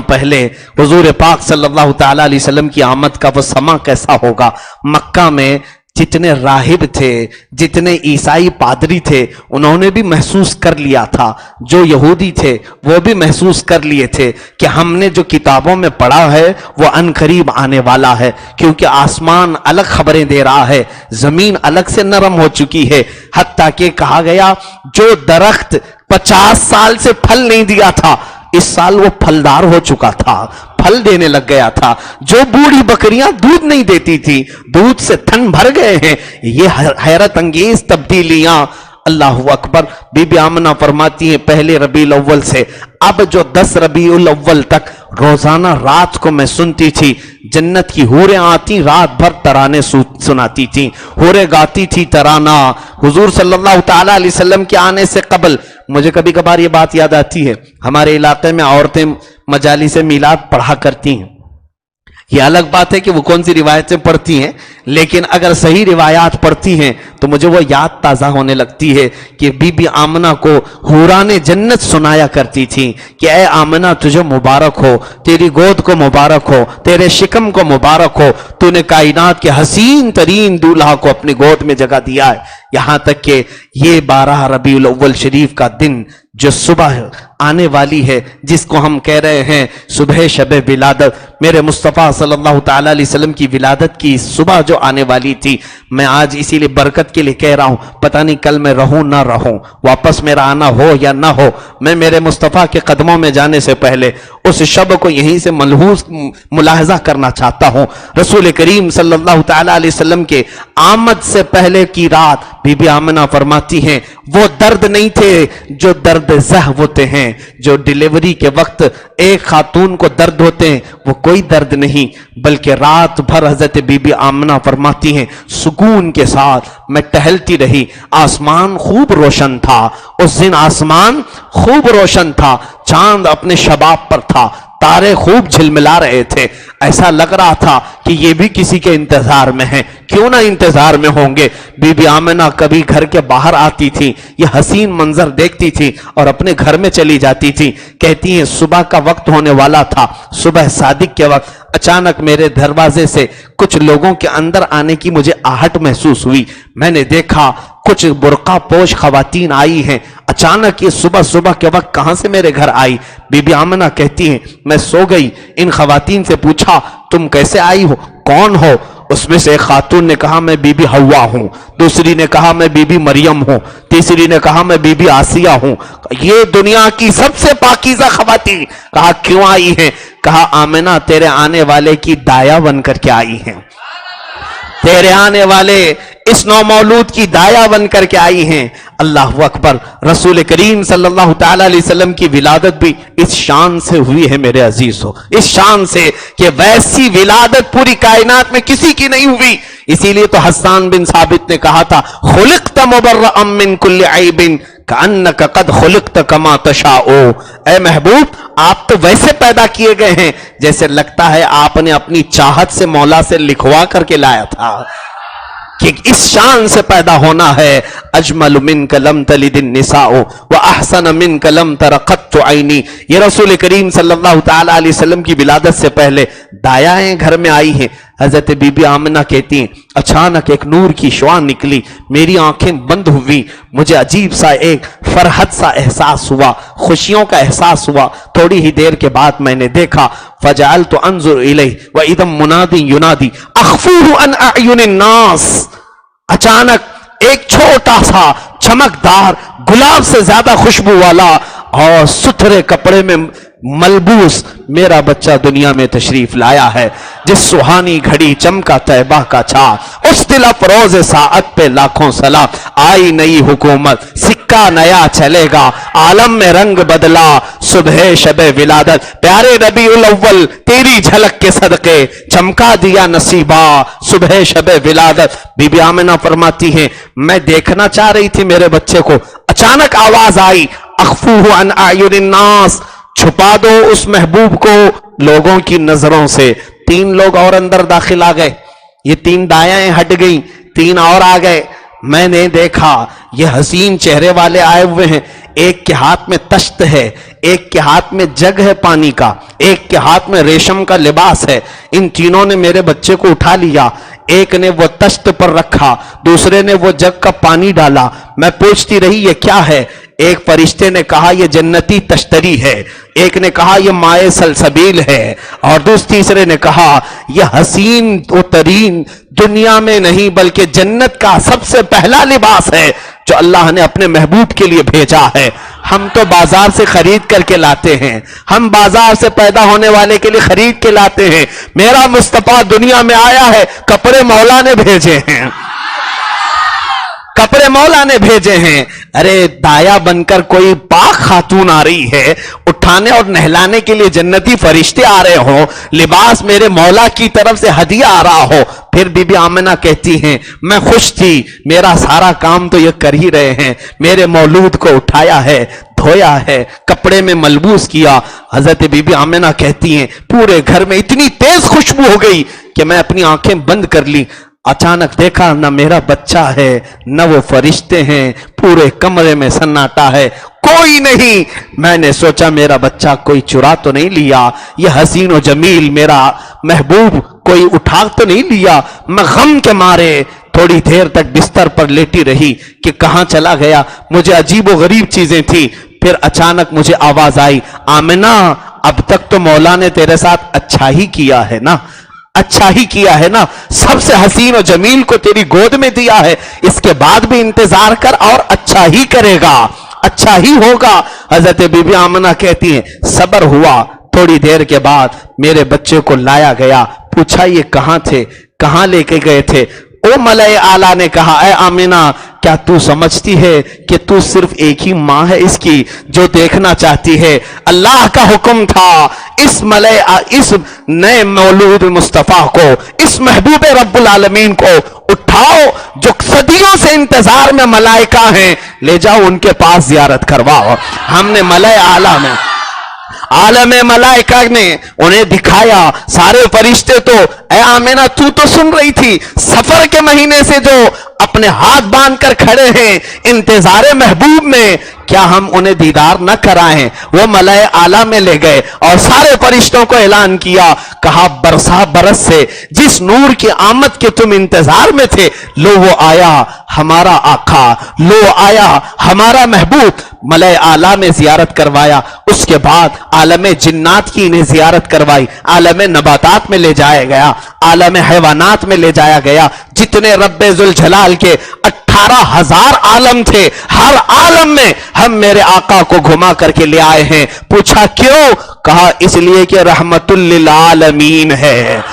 पहले हुजूर पाक सल्लल्लाहु ताला अलैहि वसल्लम की आमद का वो समा कैसा होगा। मक्का में जितने राहिब थे, जितने ईसाई पादरी थे, उन्होंने भी महसूस कर लिया था, जो यहूदी थे वो भी महसूस कर लिए थे कि हमने जो किताबों में पढ़ा है वो अनकरीब आने वाला है, क्योंकि आसमान अलग खबरें दे रहा है, जमीन अलग से नरम हो चुकी है। हत्ता कि कहा गया जो दरख्त 50 साल से फल नहीं दिया था, इस साल वो फलदार हो चुका था, फल देने लग गया था। जो बूढ़ी बकरियां दूध नहीं देती थी, दूध से थन भर गए हैं। ये हैरत अंगेज तब्दीलियां। अल्लाह अकबर। बीबी आमना फरमाती है, पहले रबीउल अव्वल से अब जो 10 रबीउल अव्वल तक रोजाना रात को मैं सुनती थी, जन्नत की हूरें आती, रात भर तराने सुनाती थी, हूरें गाती थी तराना। हुजूर सल्लल्लाहु ताला अलैहि वसल्लम के आने से कबल मुझे कभी कभार ये बात याद आती है, हमारे इलाके में औरतें मजालिस मिलाद पढ़ा करती हैं। ये अलग बात है कि वो कौन सी रिवायतें पढ़ती हैं, लेकिन अगर सही रिवायात पढ़ती हैं तो मुझे वो याद ताज़ा होने लगती है कि बीबी आमना को हुराने जन्नत सुनाया करती थी कि ए आमना तुझे मुबारक हो, तेरी गोद को मुबारक हो, तेरे शिकम को मुबारक हो, तूने कायनात के हसीन तरीन दूल्हा को अपनी गोद में जगह दिया है। यहां तक कि ये 12 रबीउल अव्वल शरीफ का दिन जो सुबह आने वाली है, जिसको हम कह रहे हैं सुबह शबे विलादत, मेरे मुस्तफ़ा सल्लल्लाहु ताला अलैहि वसल्लम की विलादत की सुबह जो आने वाली थी, मैं आज इसीलिए बरकत के लिए कह रहा हूं। पता नहीं कल मैं रहूं ना रहूं, वापस मेरा आना हो या ना हो, मैं मेरे मुस्तफ़ा के कदमों में जाने से पहले उस शब को यहीं से मलहूज मुलाहजा करना चाहता हूं। रसूल करीम सल्लल्लाहु ताला अलैहि वसल्लम के आमद से पहले की रात बीबी आमना फरमाती हैं, वो दर्द नहीं थे जो दर्द दर्द ज़ह होते हैं, जो डिलीवरी के वक्त एक खातून को दर्द होते हैं, वो कोई दर्द नहीं, बल्कि रात भर हजरत बीबी आमना फरमाती हैं सुकून के साथ मैं टहलती रही। आसमान खूब रोशन था, उस दिन आसमान खूब रोशन था, चांद अपने शबाब पर था, तारे खूब झिलमिला रहे थे। ऐसा लग रहा था कि ये भी किसी के इंतजार में हैं। क्यों ना इंतजार में होंगे। बीबी आमिना कभी घर के बाहर आती थी, ये हसीन मंजर देखती थी और अपने घर में चली जाती थी। कहती हैं सुबह का वक्त होने वाला था, सुबह सादिक के वक्त अचानक मेरे दरवाजे से कुछ लोगों के अंदर आने की मुझे आहट महसूस हुई। मैंने देखा कुछ बुर्का पोश खवातीन आई हैं। अचानक ये सुबह सुबह के वक्त कहां से मेरे घर आई। बीबी आमिना कहती हैं मैं सो गई, इन खवातीन से पूछा तुम कैसे आई हो, कौन हो। उसमें से एक खातून ने कहा मैं बीबी हवा हूं, दूसरी ने कहा मैं बीबी मरियम हूं, तीसरी ने कहा मैं बीबी आसिया हूं। ये दुनिया की सबसे पाकीज़ा खवातीन। कहा क्यों आई हैं। कहा आमिना तेरे आने वाले की दाया बनकर के आई हैं, तेरे आने वाले इस नौमौलूद की दाया बनकर के आई हैं। अल्लाह अकबर। रसूल करीम सल्लल्लाहु तआला अलैहि वसल्लम की विलादत भी इस शान से हुई है मेरे अजीज हो, इस शान से कि वैसी विलादत पूरी कायनात में किसी की नहीं हुई। इसीलिए तो हस्सान बिन साबित ने कहा था खुलिक़्त मुबर्रअम मिन कुल्लि ऐबिन कअन्नका कद खुलिक़्त कमा तशाओ। ऐ महबूब आप तो वैसे पैदा किए गए हैं जैसे लगता है आपने अपनी चाहत से मौला से लिखवा करके लाया था, कि इस शान से पैदा होना है। अजमल मिन कलम तलिदिन निसाओ व अहसन मिन कलम तरक़त्तु ऐनी। ये रसूल करीम सल्लल्लाहु तआला अलैहि वसल्लम की विलादत से पहले दायाएं घर में आई हैं। हजरत बीबी आमिना कहती हैं अचानक एक नूर की शुआ निकली, मेरी आंखें बंद हुई, मुझे अजीब सा एक फरहत सा एहसास हुआ, खुशियों का एहसास हुआ। थोड़ी ही देर के बाद मैंने देखा फजअलतु अंजुर इलैहि व इदम मुनादी युनादी अख्फूहु अन अयुनिन नास। अचानक एक छोटा सा चमकदार गुलाब से ज्यादा खुशबू वाला और सुथरे कपड़े में मलबूस मेरा बच्चा दुनिया में तशरीफ लाया है। जिस सुहानी घड़ी चमका तैबा का चाँद, उस दिल अफरोज साअत पे लाखों सलाम। आई नई हुकूमत, सिक्का नया चलेगा, आलम में रंग बदला, सुबह शबे विलादत, प्यारे रबीउल अव्वल तेरी झलक के सदके चमका दिया नसीबा, सुबह शबे विलादत। बीबी आमिना फरमाती हैं मैं देखना चाह रही थी मेरे बच्चे को, अचानक आवाज आई अख्फूहु अन अयुनिन नास, छुपा दो उस महबूब को लोगों की नजरों से। 3 लोग और अंदर दाखिल आ गए, ये 3 दायाएं हट गई, 3 और आ गए। मैंने देखा ये हसीन चेहरे वाले आए हुए हैं, एक के हाथ में तश्त है, एक के हाथ में जग है पानी का, एक के हाथ में रेशम का लिबास है। इन तीनों ने मेरे बच्चे को उठा लिया, एक ने वो तश्त पर रखा, दूसरे ने वो जग का पानी डाला। मैं पूछती रही ये क्या है। एक फरिश्ते ने कहा ये जन्नती तश्तरी है, एक ने कहा ये माए सलसबील है, और तीसरे ने कहा यह हसीन व तरीन दुनिया में नहीं बल्कि जन्नत का सबसे पहला लिबास है जो अल्लाह ने अपने महबूब के लिए भेजा है। हम तो बाजार से खरीद करके लाते हैं, हम बाजार से पैदा होने वाले के लिए खरीद के लाते हैं। मेरा मुस्तफा दुनिया में आया है, कपड़े मौला ने भेजे हैं, कपड़े मौला ने भेजे हैं। अरे दाया बनकर कोई पाक खातून आ रही है, उठाने और नहलाने के लिए जन्नती फरिश्ते आ रहे हो, लिबास मेरे मौला की तरफ से हदिया आ रहा हो। फिर बीबी आमिना कहती हैं मैं खुश थी, मेरा सारा काम तो ये कर ही रहे हैं, मेरे मौलूद को उठाया है, धोया है, कपड़े में मलबूस किया। हजरत बीबी आमिना कहती हैं पूरे घर में इतनी तेज खुशबू हो गई कि मैं अपनी आंखें बंद कर ली। अचानक देखा न मेरा बच्चा है न वो फरिश्ते हैं, पूरे कमरे में सन्नाटा है, कोई नहीं। मैंने सोचा मेरा बच्चा कोई चुरा तो नहीं लिया, यह हसीन और जमील मेरा महबूब कोई उठा तो नहीं लिया। मैं गम के मारे थोड़ी देर तक बिस्तर पर लेटी रही कि कहां चला गया। मुझे अजीब व गरीब चीजें थी। फिर अचानक मुझे आवाज आई आमिना अब तक तो मौला ने तेरे साथ अच्छा ही किया है ना, अच्छा ही किया है ना, सबसे हसीन और जमील को तेरी गोद में दिया है, इसके बाद भी इंतजार कर और अच्छा ही करेगा, अच्छा ही होगा। हजरत बीबी आमिना कहती हैं सब्र हुआ। थोड़ी देर के बाद मेरे बच्चे को लाया गया, पूछा ये कहां थे, कहां लेके गए थे। वो मलाए आला ने कहा, ऐ आमिना, क्या तू समझती है कि तू सिर्फ एक ही माँ है इसकी जो देखना चाहती है? अल्लाह का हुक्म था इस नए मौलूद मुस्तफा को, इस महबूब रब्बुल आलमीन को उठाओ, जो सदियों से इंतजार में मलाइका हैं, ले जाओ उनके पास जियारत करवाओ। हमने मलाए आला में आलम मलाइका ने उन्हें दिखाया। सारे फरिश्ते तो, ऐ आमिना तू तो सुन रही थी, सफर के महीने से जो अपने हाथ बांध कर खड़े हैं इंतजारे महबूब में, क्या हम उन्हें दीदार न कराएं? वो मलाए आला में ले गए और सारे फरिश्तों को ऐलान किया, कहा बरसा बरस से जिस नूर की आमद के तुम इंतजार में थे, लो वो आया हमारा आका, लो आया हमारा महबूब। मलाए आला में जियारत करवाया, उसके बाद आलम जिन्नात की इन्हें जियारत करवाई, आलम नबातात में ले जाया गया, आलम हैवानात में ले जाया गया। जितने रब्बे जुल जलाल के 18,000 आलम थे, हर आलम में हम मेरे आका को घुमा करके ले आए हैं। पूछा क्यों? कहा इसलिए कि रहमतुल लिल आलमीन है,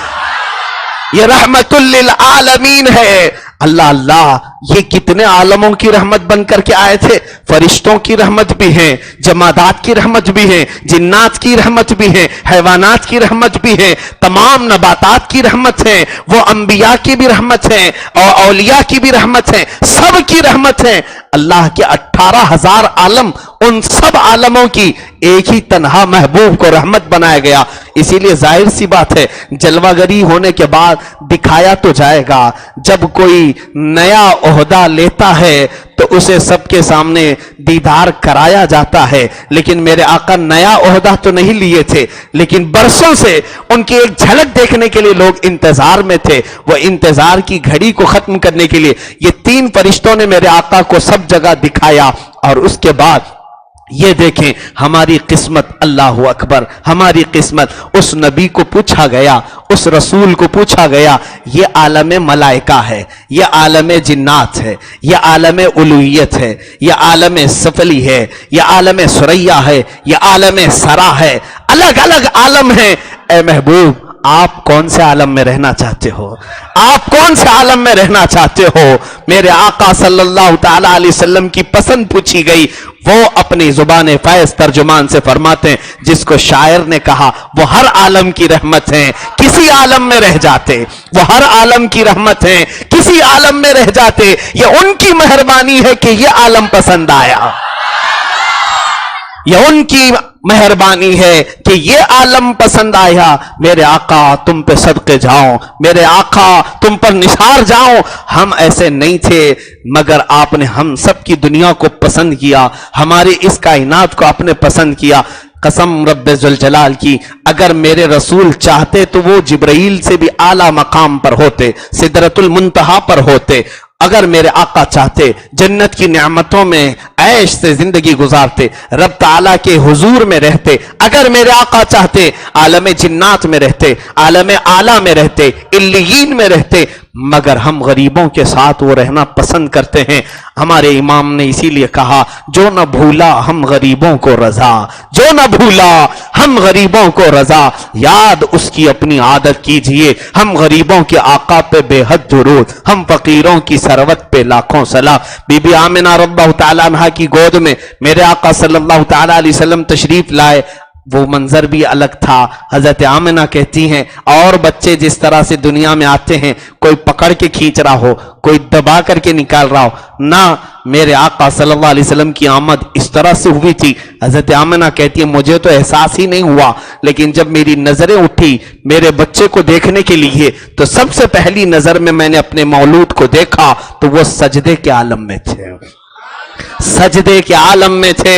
ये रहमतुल लिल आलमीन है। अल्लाह अल्लाह, ये कितने आलमों की रहमत बन करके आए थे। फरिश्तों की रहमत भी है, जमादात की रहमत भी है, जिन्नात की रहमत भी है, हैवानात की रहमत भी है, तमाम नबातात की रहमत है, वो अंबिया की भी रहमत है और औलिया की भी रहमत है, सब की रहमत है। अल्लाह के 18,000 आलम, उन सब आलमों की एक ही तन्हा महबूब को रहमत बनाया गया। इसीलिए जाहिर सी बात है, जलवागरी होने के बाद दिखाया तो जाएगा। जब कोई नया ओहदा लेता है तो उसे सबके सामने दीदार कराया जाता है। लेकिन मेरे आका नया ओहदा तो नहीं लिए थे, लेकिन बरसों से उनकी एक झलक देखने के लिए लोग इंतजार में थे। वो इंतजार की घड़ी को खत्म करने के लिए ये 3 फरिश्तों ने मेरे आका को सब जगह दिखाया। और उसके बाद ये देखें हमारी किस्मत, अल्लाह अकबर, हमारी किस्मत। उस नबी को पूछा गया, उस रसूल को पूछा गया, ये आलम मलाइका है, ये आलम जिन्नात है, ये आलम उलूहियत है, ये आलम सफली है, ये आलम सुरैया है, ये आलम सरा है, अलग अलग आलम है। ए महबूब, आप कौन से आलम में रहना चाहते हो? आप कौन से आलम में रहना चाहते हो? मेरे आका सल्लल्लाहु ताला अलैहि वसल्लम की पसंद पूछी गई। वो अपनी जुबान फैज तर्जुमान से फरमाते हैं, जिसको शायर ने कहा वो हर आलम की रहमत है, किसी आलम में रह जाते। वो हर आलम की रहमत है, किसी आलम में रह जाते। ये उनकी मेहरबानी है कि ये आलम पसंद आया, ये उनकी मेहरबानी है कि ये आलम पसंद आया। मेरे आका तुम पे सदके जाओ, मेरे आका तुम पर निसार जाओ। हम ऐसे नहीं थे, मगर आपने हम सब की दुनिया को पसंद किया, हमारी इस कायनात को आपने पसंद किया। कसम रब्बे जुल जलाल की, अगर मेरे रसूल चाहते तो वो जिब्राइल से भी आला मकाम पर होते, सिदरतुल मुंतहा पर होते। अगर मेरे आका चाहते जन्नत की नेमतों में ऐश से जिंदगी गुजारते, रब ताला के हुजूर में रहते। अगर मेरे आका चाहते आलम जिन्नात में रहते, आलम आला में रहते, इल्लियीन में रहते, मगर हम गरीबों के साथ वो रहना पसंद करते हैं। हमारे इमाम ने इसीलिए कहा, जो न भूला हम गरीबों को रजा, जो न भूला हम गरीबों को रजा, याद उसकी अपनी आदत कीजिए। हम गरीबों के आका पे बेहद दुरूद, हम फकीरों की सरवत पे लाखों सलाम। बीबी आमिना रब्बहु तआला अन्हा की गोद में मेरे आका सल्लल्लाहु तआला अलैहि वसल्लम तशरीफ लाए, वो मंजर भी अलग था। हजरत आमिना कहती हैं, और बच्चे जिस तरह से दुनिया में आते हैं, कोई पकड़ के खींच रहा हो, कोई दबा करके निकाल रहा हो, ना मेरे आका सल्लल्लाहु अलैहि वसल्लम की आमद इस तरह से हुई थी। हजरत आमिना कहती है, मुझे तो एहसास ही नहीं हुआ, लेकिन जब मेरी नजरें उठी मेरे बच्चे को देखने के लिए, तो सबसे पहली नजर में मैंने अपने मौलूद को देखा तो वो सजदे के आलम में थे, सजदे के आलम में थे।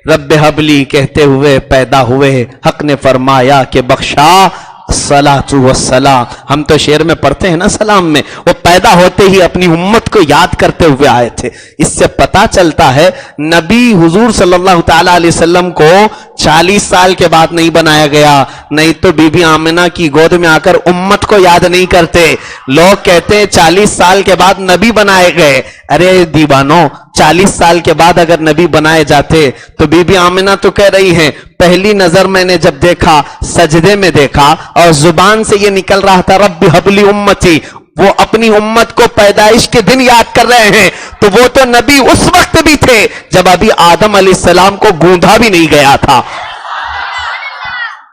रब्बे हबली कहते हुए पैदा हुए, हक ने फरमाया कि बख्शा सलातु वस्सलाम। हम तो शेर में पढ़ते हैं ना सलाम में, वो पैदा होते ही अपनी उम्मत को याद करते हुए आए थे। इससे पता चलता है नबी हुजूर सल्लल्लाहु ताला अलैहि वसल्लम को 40 साल के बाद नहीं बनाया गया, नहीं तो बीबी आमिना की गोद में आकर उम्मत को याद नहीं करते। लोग कहते हैं 40 साल के बाद नबी बनाए गए। अरे दीवानो, 40 साल के बाद अगर नबी बनाए जाते तो बीबी आमिना तो कह रही हैं, पहली नजर मैंने जब देखा सजदे में देखा और जुबान से ये निकल रहा था, रब्बी हबली उम्मती, وہ اپنی امت کو پیدائش کے دن یاد کر رہے ہیں، تو وہ تو نبی اس وقت بھی تھے جب ابھی آدم علیہ السلام کو گوندا بھی نہیں گیا تھا۔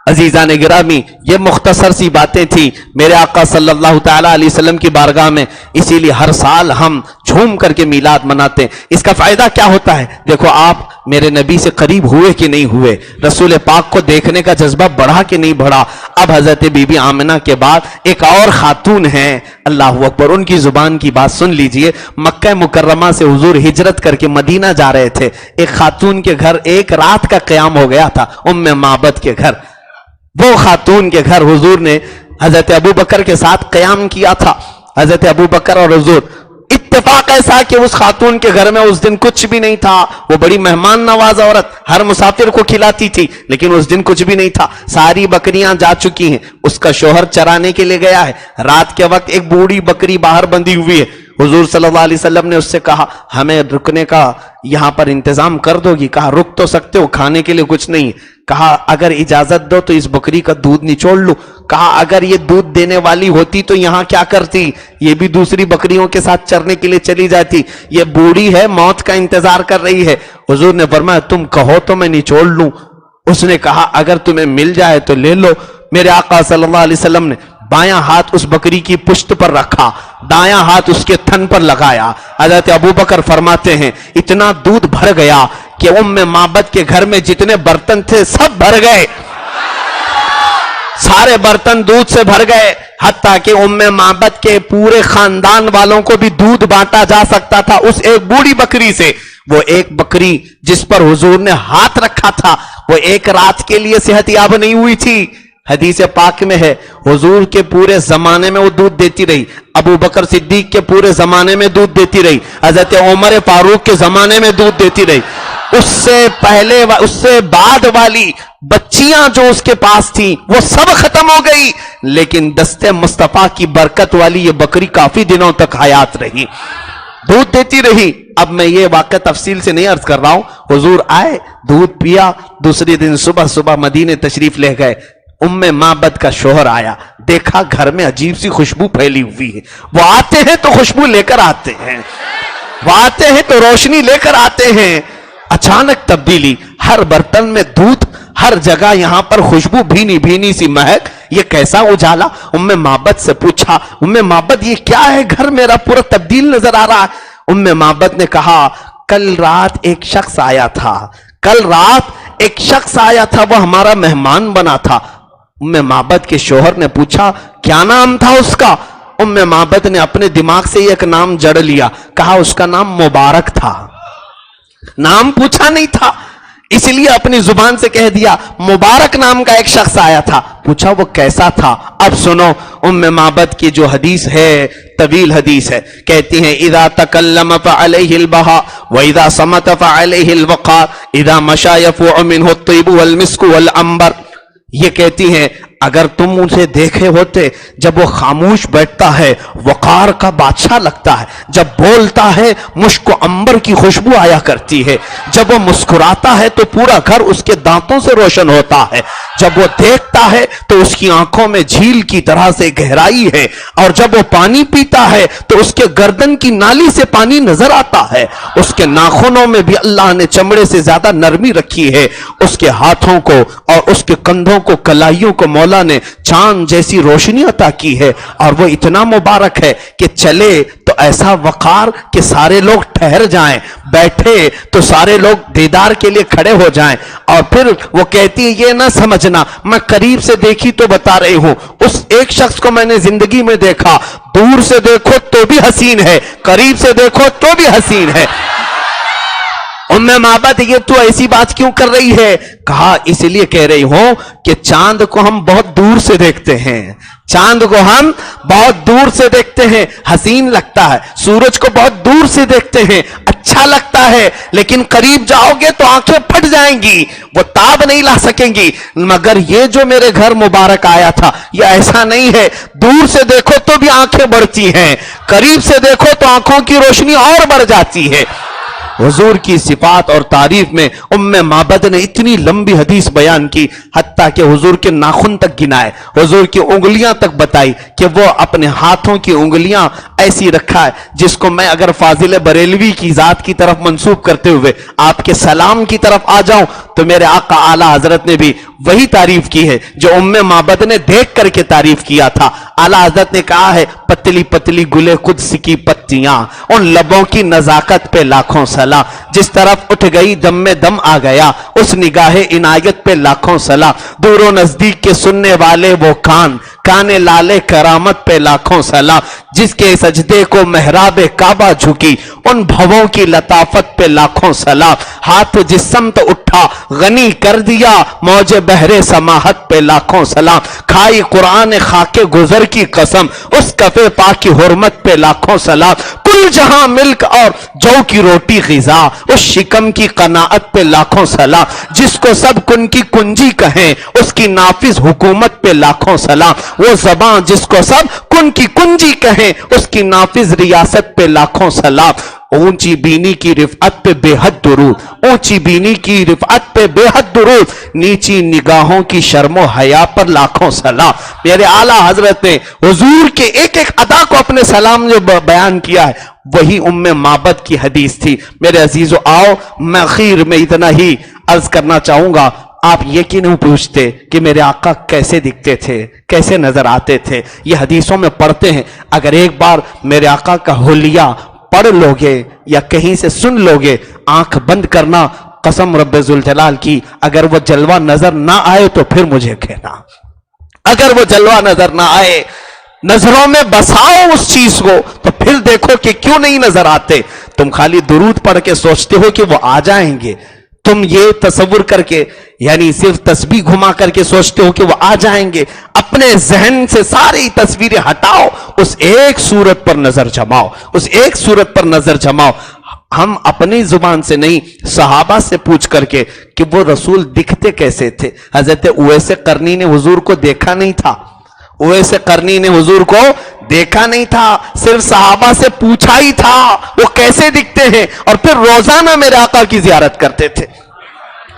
عزیزان گرامی، یہ مختصر سی باتیں تھی میرے آقا صلی اللہ تعالیٰ علیہ وسلم کی بارگاہ میں، اسی لیے ہر سال ہم جھوم کر کے میلاد مناتے ہیں۔ اس کا فائدہ کیا ہوتا ہے؟ دیکھو آپ میرے نبی سے قریب ہوئے کہ نہیں ہوئے، رسول پاک کو دیکھنے کا جذبہ بڑھا کہ نہیں بڑھا۔ اب حضرت بی بی آمنہ کے بعد ایک اور خاتون ہیں، اللہ اکبر، ان کی زبان کی بات سن لیجئے۔ مکہ مکرمہ سے حضور ہجرت کر کے مدینہ جا رہے تھے، ایک خاتون کے گھر ایک رات کا قیام ہو گیا تھا، ام معبد کے گھر۔ وہ خاتون کے گھر حضور نے حضرت ابو بکر کے ساتھ قیام کیا تھا۔ حضرت ابو بکر اور حضور، اتفاق ایسا کہ اس خاتون کے گھر میں اس دن کچھ بھی نہیں تھا، وہ بڑی مہمان نواز عورت، ہر مسافر کو کھلاتی تھی، لیکن اس دن کچھ بھی نہیں تھا، ساری بکریاں جا چکی ہیں، اس کا شوہر چرانے کے لیے گیا ہے، رات کے وقت ایک بوڑھی بکری باہر بندھی ہوئی ہے۔ حضور صلی اللہ علیہ وسلم نے اس سے کہا ہمیں رکنے کا یہاں پر انتظام کر دو گی؟ کہا رک تو سکتے ہو، کھانے کے لیے کچھ نہیں۔ کہا اگر اجازت دو تو اس بکری کا دودھ نچوڑ لوں۔ کہا اگر یہ دودھ دینے والی ہوتی تو یہاں کیا کرتی؟ یہ بھی دوسری بکریوں کے ساتھ چرنے کے لیے چلی جاتی، یہ بوڑھی ہے، موت کا انتظار کر رہی ہے۔ حضور نے فرمایا تم کہو تو میں نچوڑ لوں۔ اس نے کہا اگر تمہیں مل جائے تو لے لو۔ میرے آقا صلی اللہ علیہ وسلم نے بایاں ہاتھ اس بکری کی پشت پر رکھا، دایاں ہاتھ اس کے تھن پر لگایا۔ حضرت ابو بکر فرماتے ہیں اتنا دودھ بھر گیا کہ ام معبد کے گھر میں جتنے برتن تھے سب بھر گئے، سارے برتن دودھ سے بھر گئے، حتیٰ کہ ام معبد کے پورے خاندان والوں کو بھی دودھ بانٹا جا سکتا تھا اس ایک بوڑھی بکری سے۔ وہ ایک بکری جس پر حضور نے ہاتھ رکھا تھا وہ ایک رات کے لیے صحت یاب نہیں ہوئی تھی۔ حدیث پاک میں ہے حضور کے پورے زمانے میں وہ دودھ دیتی رہی، ابو بکر صدیق کے پورے زمانے میں دودھ دیتی رہی، حضرت عمر فاروق کے زمانے میں دودھ دیتی رہی، اس سے پہلے اس سے بعد والی بچیاں جو اس کے پاس تھیں وہ سب ختم ہو گئی، لیکن دست مصطفیٰ کی برکت والی یہ بکری کافی دنوں تک حیات رہی، دودھ دیتی رہی۔ اب میں یہ واقعہ تفصیل سے نہیں عرض کر رہا ہوں، حضور آئے، دودھ پیا، دوسری دن صبح صبح مدینے تشریف لے گئے۔ ام معبد کا شوہر آیا، دیکھا گھر میں عجیب سی خوشبو پھیلی ہوئی ہے، وہ آتے ہیں تو خوشبو لے کر آتے ہیں، وہ آتے ہیں تو روشنی لے کر آتے ہیں۔ اچانک تبدیلی، ہر برتن میں دودھ، ہر جگہ یہاں پر خوشبو، بھینی بھینی سی مہک، یہ کیسا اجالا؟ ام معبد سے پوچھا ام معبد یہ کیا ہے؟ گھر میرا پورا تبدیل نظر آ رہا ہے۔ ام معبد نے کہا کل رات ایک شخص آیا تھا، کل رات ایک شخص آیا تھا، وہ ہمارا مہمان بنا تھا۔ ام معبد کے شوہر نے پوچھا کیا نام تھا اس کا؟ ام معبد نے اپنے دماغ سے ایک نام جڑ لیا، کہا اس کا نام مبارک تھا۔ نام پوچھا نہیں تھا، اس لیے اپنی زبان سے کہہ دیا مبارک نام کا ایک شخص آیا تھا۔ پوچھا وہ کیسا تھا؟ اب سنو ام معبد کی جو حدیث ہے، طویل حدیث ہے، کہتی ہیں اذا تکلم فعلیہ البہا واذا صمت فعلیہ الوقار اذا مشى يفوع منه الطیب والمسک والعنبر۔ یہ کہتی ہیں اگر تم اسے دیکھے ہوتے جب وہ خاموش بیٹھتا ہے وقار کا بادشاہ لگتا ہے، جب بولتا ہے مشک و عنبر کی خوشبو آیا کرتی ہے، جب وہ مسکراتا ہے تو پورا گھر اس کے دانتوں سے روشن ہوتا ہے، جب وہ دیکھتا ہے تو اس کی آنکھوں میں جھیل کی طرح سے گہرائی ہے، اور جب وہ پانی پیتا ہے تو اس کے گردن کی نالی سے پانی نظر آتا ہے، اس کے ناخنوں میں بھی اللہ نے چمڑے سے زیادہ نرمی رکھی ہے، اس کے ہاتھوں کو اور اس کے کندھوں کو، کلائیوں کو مولا نے چاند جیسی روشنی عطا کی ہے، اور وہ اتنا مبارک ہے کہ چلے تو ایسا وقار کہ سارے لوگ ٹھہر جائیں، بیٹھے تو سارے لوگ دیدار کے لیے کھڑے ہو جائیں۔ اور پھر وہ کہتی ہے یہ نہ سمجھنا میں قریب سے دیکھی تو بتا رہی ہوں، اس ایک شخص کو میں نے زندگی میں دیکھا، دور سے دیکھو تو بھی حسین ہے، قریب سے دیکھو تو بھی حسین ہے۔ ام معبد یہ تو ایسی بات کیوں کر رہی ہے؟ کہا اس لیے کہہ رہی ہوں کہ چاند کو ہم بہت دور سے دیکھتے ہیں، چاند کو ہم بہت دور سے دیکھتے ہیں، حسین لگتا ہے، سورج کو بہت دور سے دیکھتے ہیں، اچھا لگتا ہے، لیکن قریب جاؤ گے تو آنکھیں پھٹ جائیں گی، وہ تاب نہیں لا سکیں گی۔ مگر یہ جو میرے گھر مبارک آیا تھا یہ ایسا نہیں ہے، دور سے دیکھو تو بھی آنکھیں بڑھتی ہیں، قریب سے دیکھو تو آنکھوں کی روشنی اور بڑھ جاتی ہے۔ हुजूर की सिफात और तारीफ में उम्मे माबद ने इतनी लंबी हदीस बयान की, हत्ता कि हुजूर के नाखून तक गिनाए, हुजूर की उंगलियां तक बताई कि वो अपने हाथों की उंगलियां ऐसी रखा है जिसको मैं अगर फाजिल बरेलवी की जात की तरफ मंसूब करते हुए आपके सलाम की तरफ आ जाऊं तो मेरे आका आला हजरत ने भी वही तारीफ की है जो उम्मे माबद ने देख करके तारीफ किया था। आला हजरत ने कहा है, पतली पतली गुले कुद्स की पत्तियां, उन लबों की नजाकत पे लाखों सलाम, जिस तरफ उठ गई दम में दम आ गया उस निगाहे इनायत पे लाखों सलाम, दूरों नजदीक के सुनने वाले वो कान, काने लाले करामत पे लाखों सलाम, जिसके सजदे को मेहराबे काबा झुकी उन भवों की लताफत पे लाखों सलाम, हाथ जिस समत उठा गनी कर दिया मौजे बहरे समाहत पे लाखों सलाम, खाई कुरान खाके गुजर की कसम उस कफे पाक की हुर्मत पे लाखों सलाम, कुल जहां मिल्क और जौ की रोटी गिजा उस शिकम की कनाअत पे लाखों सलाम, जिसको सब कुन की कुंजी कहें उसकी नाफिज हुकूमत पे लाखों सलाम, वो ज़बान जिसको सब कुन की कुंजी कहें उसकी नाफिज रियासत पे लाखों सलाम, ऊंची बीनी की रिफअत पे बेहद दुरूद, ऊंची बीनी की रिफअत पे बेहद दुरूद, नीची निगाहों की शर्मो हया पर लाखों सलाम। मेरे आला हजरत ने हुजूर के एक एक अदा को अपने सलाम जो बयान किया है वही उम्मे माबद की हदीस थी। मेरे अजीजों, आओ मैं आखिर में इतना ही अर्ज करना चाहूंगा, आप ये क्यों नहीं पूछते कि मेरे आका कैसे दिखते थे, कैसे नजर आते थे? ये हदीसों में पढ़ते हैं। अगर एक बार मेरे आका का हुलिया पढ़ लोगे या कहीं से सुन लोगे, आंख बंद करना, कसम रब्बे जुल जलाल की, अगर वो जलवा नजर ना आए तो फिर मुझे कहना। अगर वो जलवा नजर ना आए, नजरों में बसाओ उस चीज को, तो फिर देखो कि क्यों नहीं नजर आते। तुम खाली दुरूद पढ़ के सोचते हो कि वो आ जाएंगे, तुम ये तसव्वुर करके यानी सिर्फ तस्बीह घुमा करके सोचते हो कि वो आ जाएंगे। अपने जहन से सारी तस्वीरें हटाओ, उस एक सूरत पर नजर जमाओ, उस एक सूरत पर नजर जमाओ। हम अपनी जुबान से नहीं, सहाबा से पूछ करके कि वो रसूल दिखते कैसे थे। हजरत उवैस करनी ने हुजूर को देखा नहीं था, उवैस करनी ने हुजूर को देखा नहीं था, सिर्फ सहाबा से पूछा ही था वो कैसे दिखते हैं, और फिर रोजाना मेरे आका की जियारत करते थे,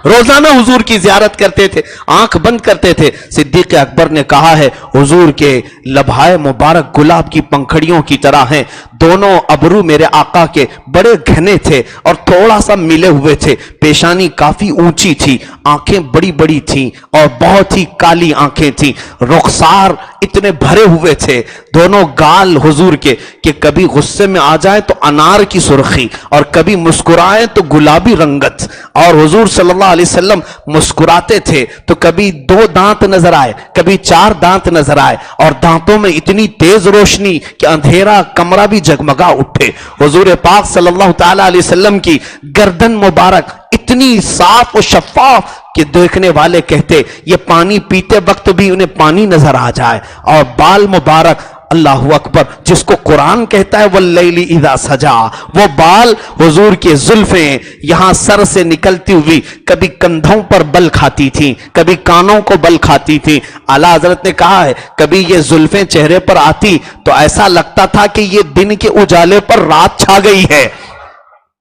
रोजाना हुजूर की जियारत करते थे, आंख बंद करते थे। सिद्दीक अकबर ने कहा है, हुजूर के लबहाए मुबारक गुलाब की पंखड़ियों की तरह हैं, दोनों अबरू मेरे आका के बड़े घने थे और थोड़ा सा मिले हुए थे, पेशानी काफी ऊंची थी, आंखें बड़ी बड़ी थीं और बहुत ही काली आंखें थीं, रुखसार इतने भरे हुए थे, दोनों गाल हुजूर के कि कभी गुस्से में आ जाए तो अनार की सुर्खी और कभी मुस्कुराए तो गुलाबी रंगत। और हुजूर सल्लल्लाहु अलैहि वसल्लम मुस्कुराते थे तो कभी 2 दांत नजर आए, कभी 4 दांत नजर आए, और दांतों में इतनी तेज रोशनी कि अंधेरा कमरा भी जगमगा उठे। हुजूर पाक सल्लल्लाहु ताला अलैहि वसल्लम की गर्दन मुबारक इतनी साफ और शफाफ कि देखने वाले कहते ये पानी पीते वक्त भी उन्हें पानी नजर आ जाए। और बाल मुबारक, अल्लाहु अकबर, जिसको कुरान कहता है वल्लैली इज़ा सजा, वो बाल हुजूर के जुल्फें यहां सर से निकलती हुई कभी कंधों पर बल खाती थी, कभी कानों को बल खाती थी। आला हजरत ने कहा है, कभी ये जुल्फें चेहरे पर आती तो ऐसा लगता था कि ये दिन के उजाले पर रात छा गई है,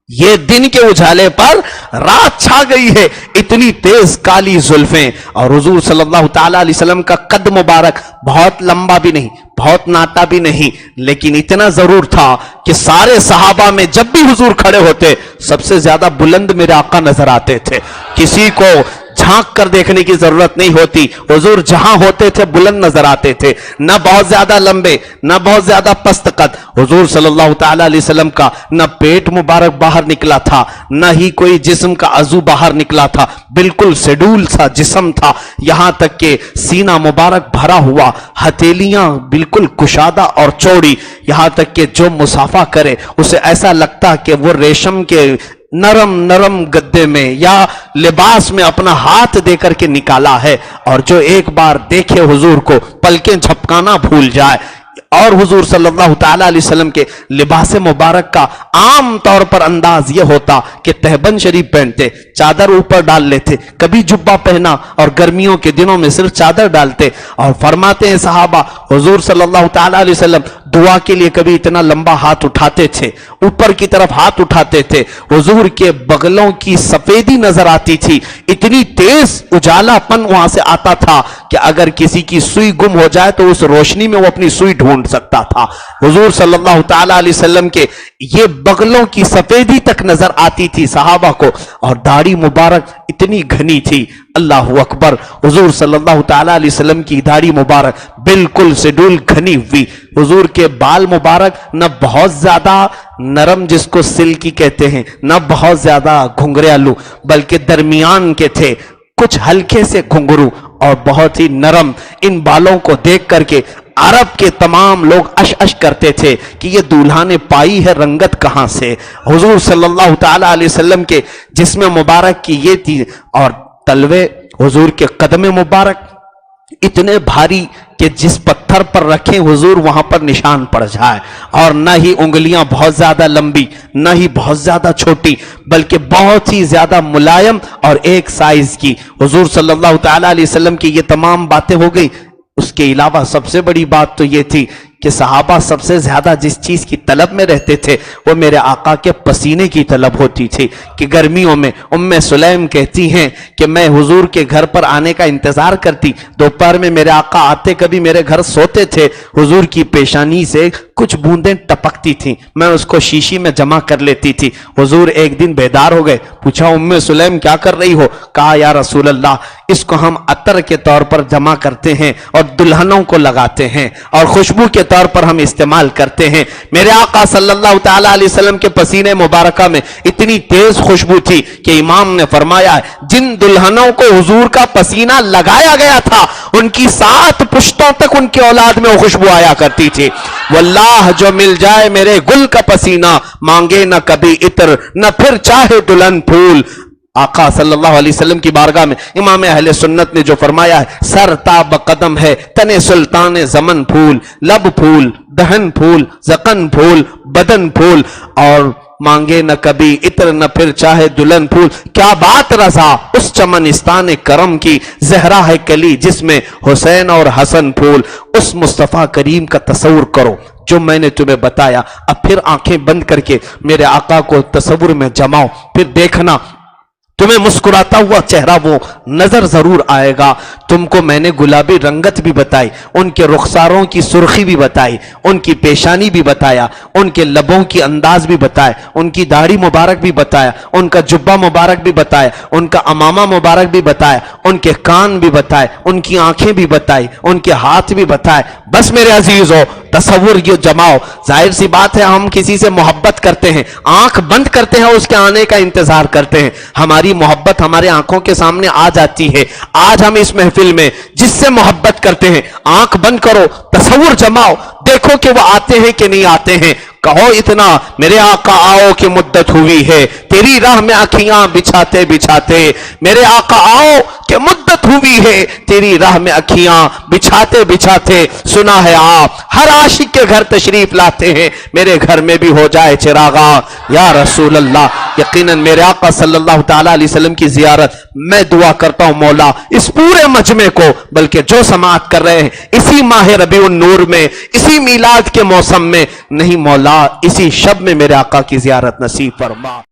ये दिन के उजाले पर रात छा गई है, इतनी तेज काली जुल्फें। और हुजूर सल्लल्लाहु ताला अलैहि वसल्लम का कद मुबारक बहुत लंबा भी नहीं, बहुत नाटा भी नहीं, लेकिन इतना जरूर था कि सारे सहाबा में जब भी हुजूर खड़े होते सबसे ज्यादा बुलंद मेरे आका नजर आते थे। किसी को झांक कर देखने की जरूरत नहीं होती, हुजूर जहां होते थे बुलंद नजर आते थे, न बहुत ज्यादा लंबे न बहुत ज्यादा पस्त कद। हुजूर सल्लल्लाहु ताला अलैहि वसल्लम का न पेट मुबारक बाहर निकला था, न ही कोई जिस्म का अजू बाहर निकला था, बिल्कुल शेड्यूल सा जिस्म था, यहां तक कि सीना मुबारक भरा हुआ, हथेलियां बिल्कुल कुशादा और चौड़ी, यहां तक कि जो मुसाफा करे उसे ऐसा लगता कि वो रेशम के नरम नरम गद्दे में या लिबास में अपना हाथ देकर के निकाला है। और जो एक बार देखे हुजूर को पलकें झपकाना भूल जाए। और हुजूर सल्लल्लाहु ताला अलैहि वसल्लम के लिबास मुबारक का आम तौर पर अंदाज यह होता कि तहबंद शरीफ पहनते, चादर ऊपर डाल लेते, कभी जुब्बा पहना और गर्मियों के दिनों में सिर्फ चादर डालते। और फरमाते हैं सहाबा, हुजूर सल्लल्लाहु ताला अलैहि वसल्लम दुआ के लिए कभी इतना लंबा हाथ उठाते थे, ऊपर की तरफ हाथ उठाते थे, हुजूर के बगलों की सफेदी नजर आती थी, इतनी तेज उजालापन वहां से आता था कि अगर किसी की सुई गुम हो जाए तो उस रोशनी में वो अपनी सुई ढूंढ सकता था। हुजूर सल्लल्लाहु ताला अलैहि वसल्लम के ये बगलों की सफेदी तक नजर आती थी सहाबा को, और दाढ़ी मुबारक इतनी घनी थी, अल्लाह अकबर। हुजूर सल्लल्लाहु ताला अलैहि वसल्लम की दाढ़ी मुबारक बिल्कुल शेड्यूल घनी हुई। हुजूर के बाल मुबारक न बहुत ज्यादा नरम जिसको सिल्की कहते हैं, न बहुत ज्यादा घुंघरालू, बल्कि दरमियान के थे, कुछ हल्के से घुंघरू और बहुत ही नरम। इन बालों को देख करके अरब के तमाम लोग अश अश करते थे कि ये दूल्हा ने पाई है रंगत कहां से। हुजूर सल्लल्लाहु ताला अलैहि वसल्लम के जिस्म मुबारक की ये थी, और तलवे हुजूर के कदम मुबारक इतने भारी कि जिस पत्थर पर रखें हुजूर वहां पर निशान पड़ जाए, और न ही उंगलियां बहुत ज्यादा लंबी न ही बहुत ज्यादा छोटी, बल्कि बहुत ही ज्यादा मुलायम और एक साइज की। हुजूर सल्लल्लाहु ताला अलैहि वसल्लम की ये तमाम बातें हो गई। उसके अलावा सबसे बड़ी बात तो ये थी कि सहाबा सबसे ज्यादा जिस चीज की तलब में रहते थे वो मेरे आका के पसीने की तलब होती थी। कि गर्मियों में उम्मे सुलैम कहती हैं कि मैं हुजूर के घर पर आने का इंतजार करती, दोपहर में मेरे आका आते, कभी मेरे घर सोते थे, हुजूर की पेशानी से कुछ बूंदें टपकती थी, मैं उसको शीशी में जमा कर लेती थी। हुजूर एक दिन बेदार हो गए, पूछा उम्मे सुलैम क्या कर रही हो? कहा या रसूल अल्लाह, इसको हम अतर के तौर पर जमा करते हैं और दुल्हनों को लगाते हैं और खुशबू के तौर पर हम इस्तेमाल करते हैं। मेरे आका सल्लल्लाहु ताला अलैहि वसल्लम के पसीने मुबारका में इतनी तेज खुशबू थी कि इमाम ने फरमाया जिन दुल्हनों को हुजूर का पसीना लगाया गया था उनकी 7 पुश्तों तक उनकी औलाद में वो खुशबू आया करती थी। वल्लाह जो मिल जाए मेरे गुल का पसीना, मांगे न कभी इत्र न फिर चाहे दुल्हन फूल। आका सल्लल्लाहु अलैहि वसल्लम की बारगाह में इमाम अहले सुन्नत ने जो फरमाया है, सर ताब कदम है तने सुल्तान जमन फूल, लब फूल, दहन फूल, जकन फूल, बदन फूल, और मांगे न कभी इत्र न फिर चाहे दुल्हन फूल। क्या बात रजा उस चमनिस्तान करम की, जहरा है कली जिसमें हुसैन और हसन फूल। उस मुस्तफा करीम का तस्वुर करो जो मैंने तुम्हें बताया। अब फिर आंखें बंद करके मेरे आका को तस्वुर में जमाओ, फिर देखना तुम्हें मुस्कुराता हुआ चेहरा वो नजर जरूर आएगा। तुमको मैंने गुलाबी रंगत भी बताई, उनके रुखसारों की सुर्खी भी बताई, उनकी पेशानी भी बताया, उनके लबों की अंदाज भी बताया, उनकी दाढ़ी मुबारक भी बताया, उनका जुब्बा मुबारक भी बताया, उनका अमामा मुबारक भी बताया, उनके कान भी बताए, उनकी आंखें भी बताई, उनके हाथ भी बताए। बस मेरे अजीज हो तसव्वुर ये जमाओ। जाहिर सी बात है हम किसी से मोहब्बत करते हैं, आंख बंद करते हैं, उसके आने का इंतजार करते हैं, हमारी मोहब्बत हमारे आंखों के सामने आ जाती है। आज हम इस महफिल में जिससे मोहब्बत करते हैं, आंख बंद करो, तसव्वुर जमाओ, देखो कि वो आते हैं कि नहीं आते हैं। कहो इतना मेरे आका आओ कि मुद्दत हुई है तेरी राह में अखियां बिछाते बिछाते, मेरे आका आओ कि मुद्दत हुई है तेरी राह में अखियां बिछाते बिछाते। सुना है आप हर आशिक के घर तशरीफ लाते हैं, मेरे घर में भी हो जाए चिरागा या रसूल अल्लाह। यकीनन मेरे आका सल्लल्लाहु ताला अलैहि वसल्लम की जियारत मैं दुआ करता हूं मौला इस पूरे मजमे को, बल्कि जो समाअत कर रहे हैं इसी माह रबीउन नूर में, इसी मीलाद के मौसम में, नहीं मौला इसी शब में मेरे आका की जियारत नसीब फरमा।